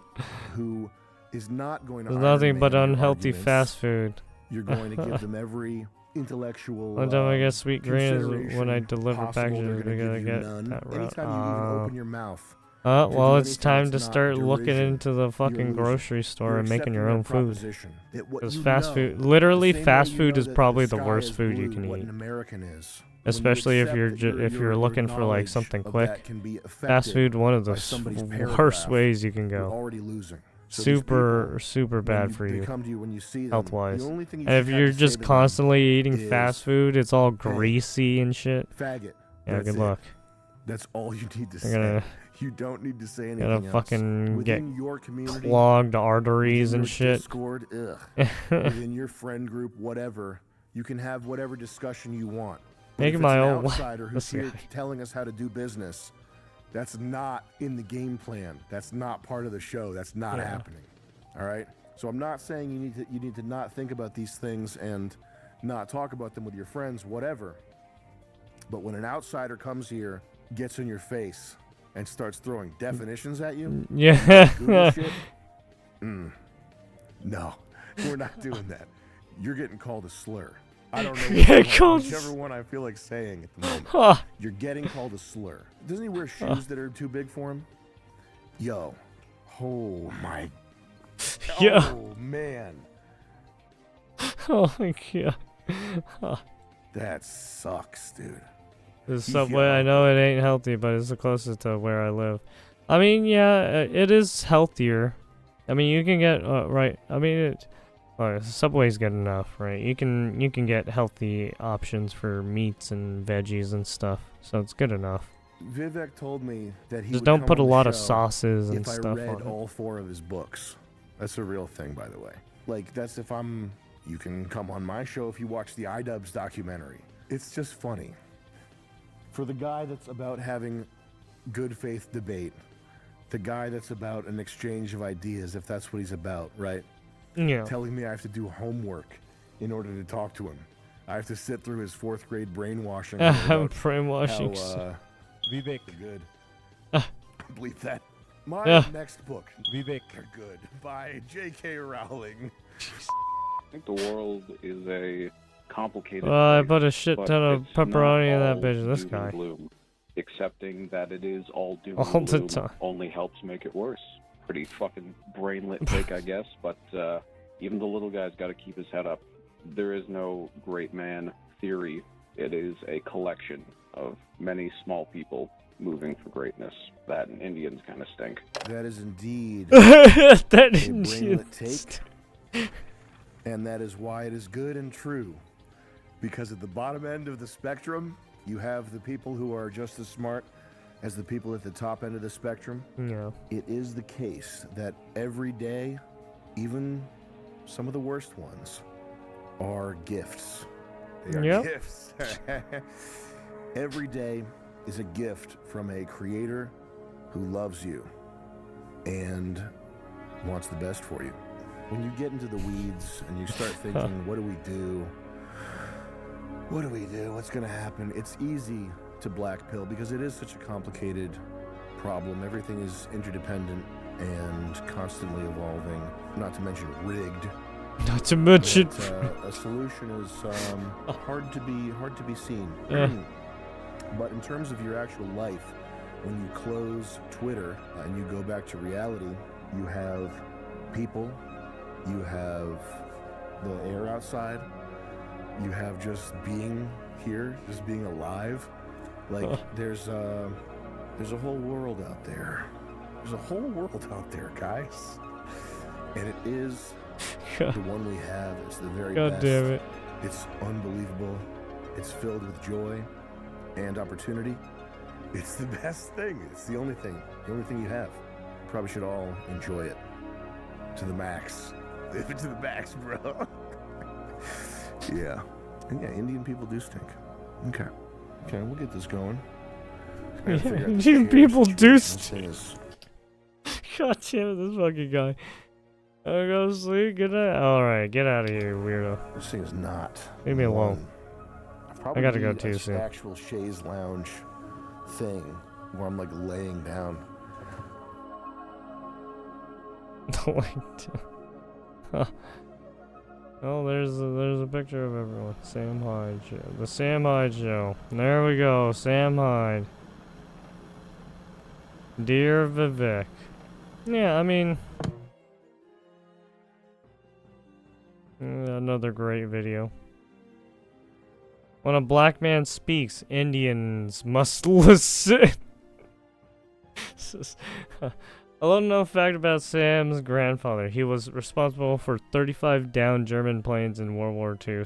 who is not going to There's Iron nothing but Man your unhealthy arguments, fast food. You're going to give them every intellectual One time I get Sweet Green is when consideration I deliver possible. packages. They're We gonna gotta give you get none. that route. Anytime you even open your mouth to well, do it's anything time to that's not start looking derision, into the you're fucking losing. grocery store You're and making your accepting own that food. proposition that what Because you fast know, food, literally the same way fast you food know is that probably the the sky worst is food you blue, can what eat. an American is. Especially if accept you're that if you're looking for like knowledge something of quick. that can be Fast affected food, one of by the somebody's worst paragraph, ways you can you're go. already losing. So these Super people, bad when for they you, come to you when you see them, health wise. the only thing you And if should have you're to say just to them constantly eating is, fast food, it's all "Hey, greasy and shit. faggot. Yeah, That's good it. luck. That's all you need to You're gonna, say. You don't need to say anything gonna else. fucking get Within your community, clogged arteries within and your shit. Discord, within your friend group, whatever, you can have whatever discussion you want. But Make if it my it's an own. outsider who's Listen. here telling us how to do business, that's not in the game plan. That's not part of the show. That's not Yeah. happening. All right. So I'm not saying you need to not think about these things and not talk about them with your friends, whatever. But when an outsider comes here, gets in your face, and starts throwing definitions at you, Yeah. Google shit, no, we're not doing that. You're getting called a slur. I don't know whichever one I feel like saying at the moment. You're getting called a slur. Doesn't he wear shoes that are too big for him? Yo. Oh my. Yeah. Oh man. Oh my god. That sucks, dude. The subway, I know it ain't healthy, but it's the closest to where I live. I mean, yeah, it is healthier. I mean, you can get right. I mean, Subway's good enough, right? You can get healthy options for meats and veggies and stuff, so it's good enough. Vivek told me that he Just would don't come put a on the lot of show sauces and if stuff I read on it. all 4 of his books. That's a real thing, by the way. Like, that's if I'm... You can come on my show if you watch the iDubbbz documentary. It's just funny. For the guy that's about having good faith debate, the guy that's about an exchange of ideas, if that's what he's about, right? Yeah. Telling me I have to do homework in order to talk to him. I have to sit through his 4th grade brainwashing. Brainwashing. Vivek are good. Believe that. My next book, Vivek are good, by J.K. Rowling. I think the world is a complicated I place, put a shit but ton of it's not pepperoni in that all bitch. This doom guy. and gloom. Accepting that it is all doom All and the gloom time. only helps make it worse. Pretty fucking brainlit take, I guess, but even the little guy's got to keep his head up. There is no great man theory. It is a collection of many small people moving for greatness. That and Indians kind of stink. That is indeed That a Indian brainlit take, and that is why it is good and true. Because at the bottom end of the spectrum, you have the people who are just as smart as the people at the top end of the spectrum. Yeah. It is the case that every day, even some of the worst ones, are gifts. They are Yep. gifts. Every day is a gift from a creator who loves you and wants the best for you. When you get into the weeds and you start thinking, what do we do? What do we do? What's going to happen? It's easy to black pill because it is such a complicated problem. Everything is interdependent and constantly evolving, not to mention rigged. Not to mention But, a solution is hard to be seen. Yeah. But in terms of your actual life, when you close Twitter and you go back to reality, you have people, you have the air outside, you have just being here, just being alive. Like there's a whole world out there. There's a whole world out there, guys. And it is the one we have. It's the very God best. damn it. It's unbelievable. It's filled with joy and opportunity. It's the best thing. It's the only thing you have. Probably should all enjoy it to the max. Live it to the max, bro. Yeah. And yeah, Indian people do stink. Okay, we'll get this going. Yeah, Indian people do stink. God damn it, this fucking guy. I'll go sleep. Good night. Alright, get out of here, weirdo. This thing is not. Leave me alone. I gotta go too soon. Actual chaise lounge thing where I'm like laying down. Oh, there's a picture of everyone. Sam Hyde show. The Sam Hyde show. There we go. Sam Hyde. Dear Vivek. Yeah, I mean, another great video. When a black man speaks, Indians must listen. A little known fact about Sam's grandfather. He was responsible for 35 downed German planes in World War II.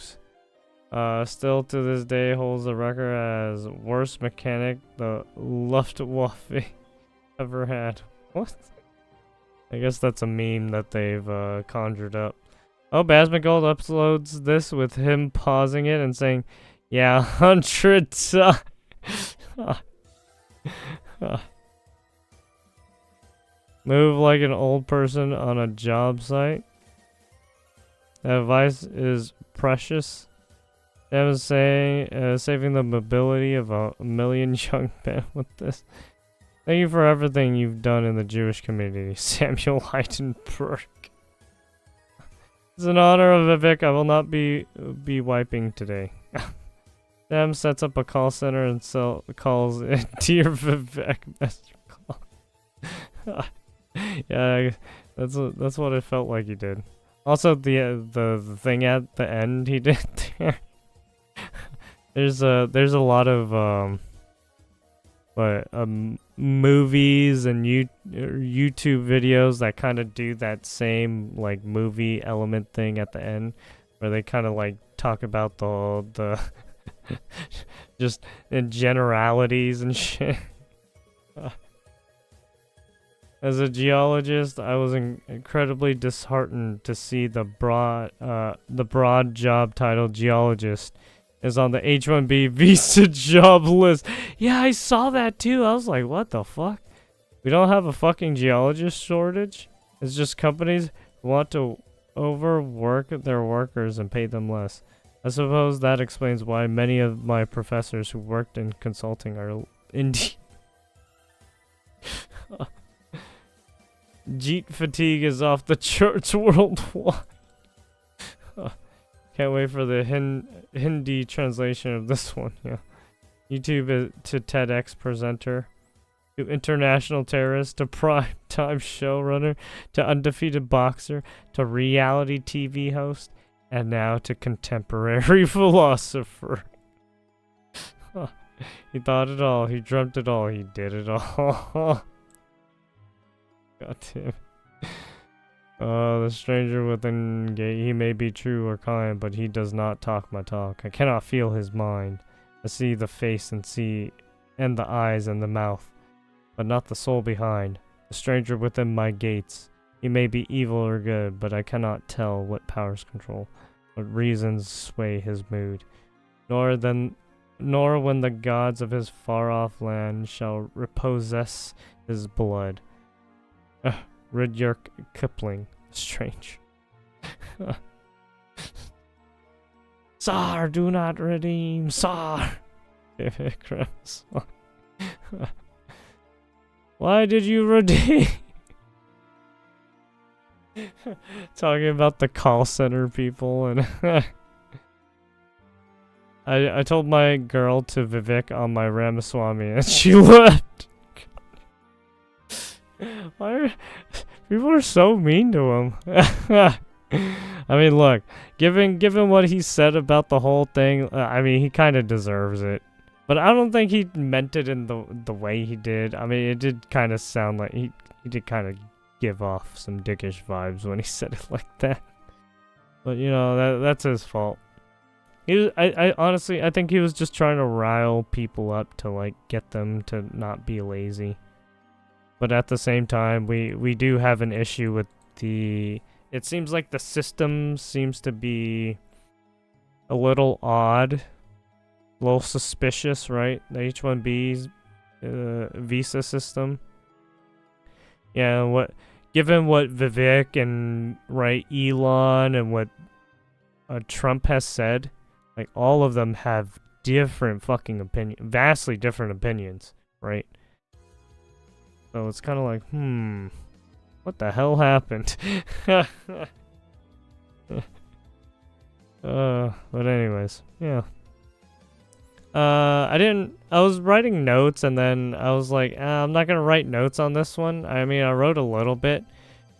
Still to this day holds the record as worst mechanic the Luftwaffe ever had. What? I guess that's a meme that they've conjured up. Oh, Basmagold uploads this with him pausing it and saying, yeah, 100 times. Move like an old person on a job site. That advice is precious. That was saying, saving the mobility of a million young men with this. Thank you for everything you've done in the Jewish community, Samuel Heidenberg. It's an honor of Vivek. I will not be wiping today. Sam sets up a call center and calls it Dear Vivek Master Call. Yeah, that's what it felt like he did. Also, the thing at the end he did there. There's a lot of movies and YouTube videos that kind of do that same like movie element thing at the end, where they kind of like talk about the just in generalities and shit. As a geologist, I was incredibly disheartened to see the broad job title geologist is on the H-1B visa job list. Yeah, I saw that too. I was like, what the fuck? We don't have a fucking geologist shortage? It's just companies who want to overwork their workers and pay them less. I suppose that explains why many of my professors who worked in consulting are Indian. Jeet fatigue is off the charts worldwide. Can't wait for the Hindi translation of this one. Yeah, YouTube to TEDx presenter, to international terrorist, to prime time showrunner, to undefeated boxer, to reality TV host, and now to contemporary philosopher. He thought it all. He dreamt it all. He did it all. God damn. The stranger within gate, he may be true or kind, but he does not talk my talk. I cannot feel his mind. I see the face and the eyes and the mouth, but not the soul behind. The stranger within my gates, he may be evil or good, but I cannot tell what powers control, what reasons sway his mood, nor when the gods of his far-off land shall repossess his blood. Rudyard Kipling, strange. Tsar, do not redeem, Tsar. Why did you redeem? Talking about the call center people and I told my girl to Vivek on my Ramaswamy and she left. Why are people are so mean to him? I mean, look, given what he said about the whole thing, I mean, he kind of deserves it. But I don't think he meant it in the way he did. I mean, it did kind of sound like he did kind of give off some dickish vibes when he said it like that. But you know, that's his fault. I honestly, I think he was just trying to rile people up to like get them to not be lazy. But at the same time, we do have an issue with it seems like the system seems to be a little odd, a little suspicious, right? The H-1B's visa system. Yeah, given what Vivek and Elon and what Trump has said, like all of them have different fucking vastly different opinions, right? So it's kind of like, what the hell happened? But anyways, yeah. I was writing notes and then I was like, I'm not gonna write notes on this one. I mean, I wrote a little bit,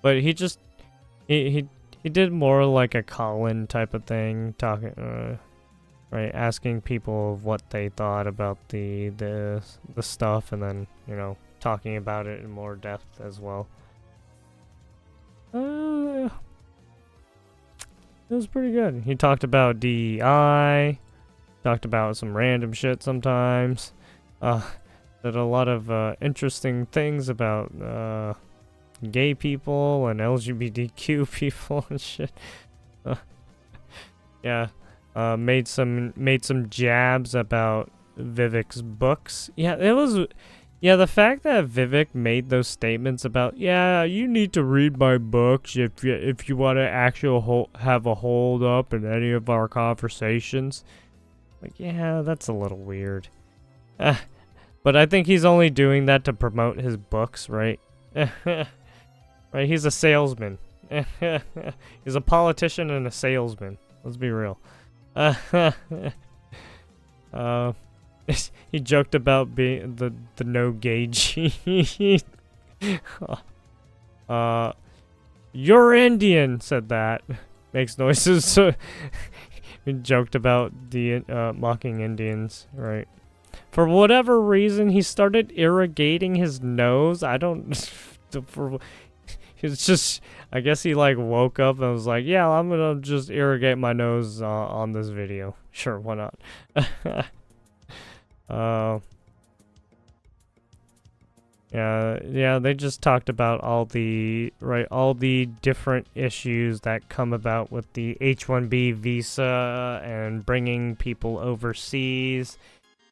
but he did more like a call-in type of thing, talking, right, asking people what they thought about the stuff, and then, you know, talking about it in more depth as well. It was pretty good. He talked about DEI, talked about some random shit sometimes. Did a lot of interesting things about gay people and LGBTQ people and shit. Yeah. Made some jabs about Vivek's books. Yeah, it was. Yeah, the fact that Vivek made those statements about, yeah, you need to read my books if you want to actually have a hold up in any of our conversations. Like, yeah, that's a little weird. But I think he's only doing that to promote his books, right? Right, he's a salesman. He's a politician and a salesman. Let's be real. He joked about being the no gay gene. You're Indian, said that. Makes noises. So he joked about the mocking Indians, right? For whatever reason, he started irrigating his nose. I don't. It's just, I guess he like woke up and was like, yeah, I'm gonna just irrigate my nose on this video. Sure, why not? Yeah, they just talked about all the different issues that come about with the H-1B visa and bringing people overseas,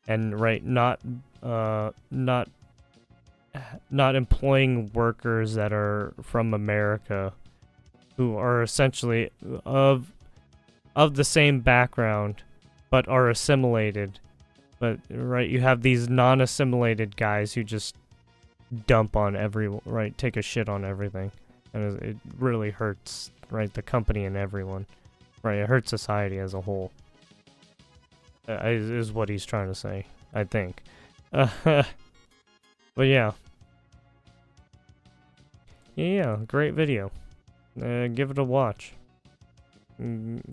and not employing workers that are from America, who are essentially of the same background, but are assimilated. But, right, you have these non-assimilated guys who just dump on take a shit on everything. And it really hurts, right, the company and everyone. Right, it hurts society as a whole. Is what he's trying to say, I think. But yeah. Yeah, great video. Give it a watch.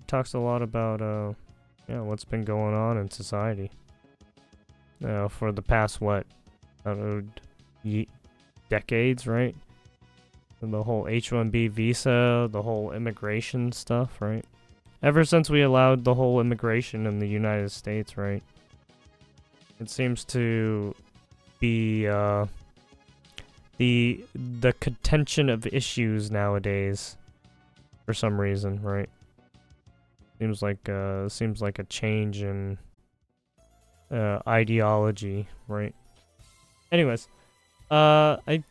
Talks a lot about, what's been going on in society. For the past, what, I don't know, decades, right? And the whole H-1B visa, the whole immigration stuff, right? Ever since we allowed the whole immigration in the United States, right? It seems to be, the contention of issues nowadays, for some reason, right? Seems like a change in ideology, right? Anyways, I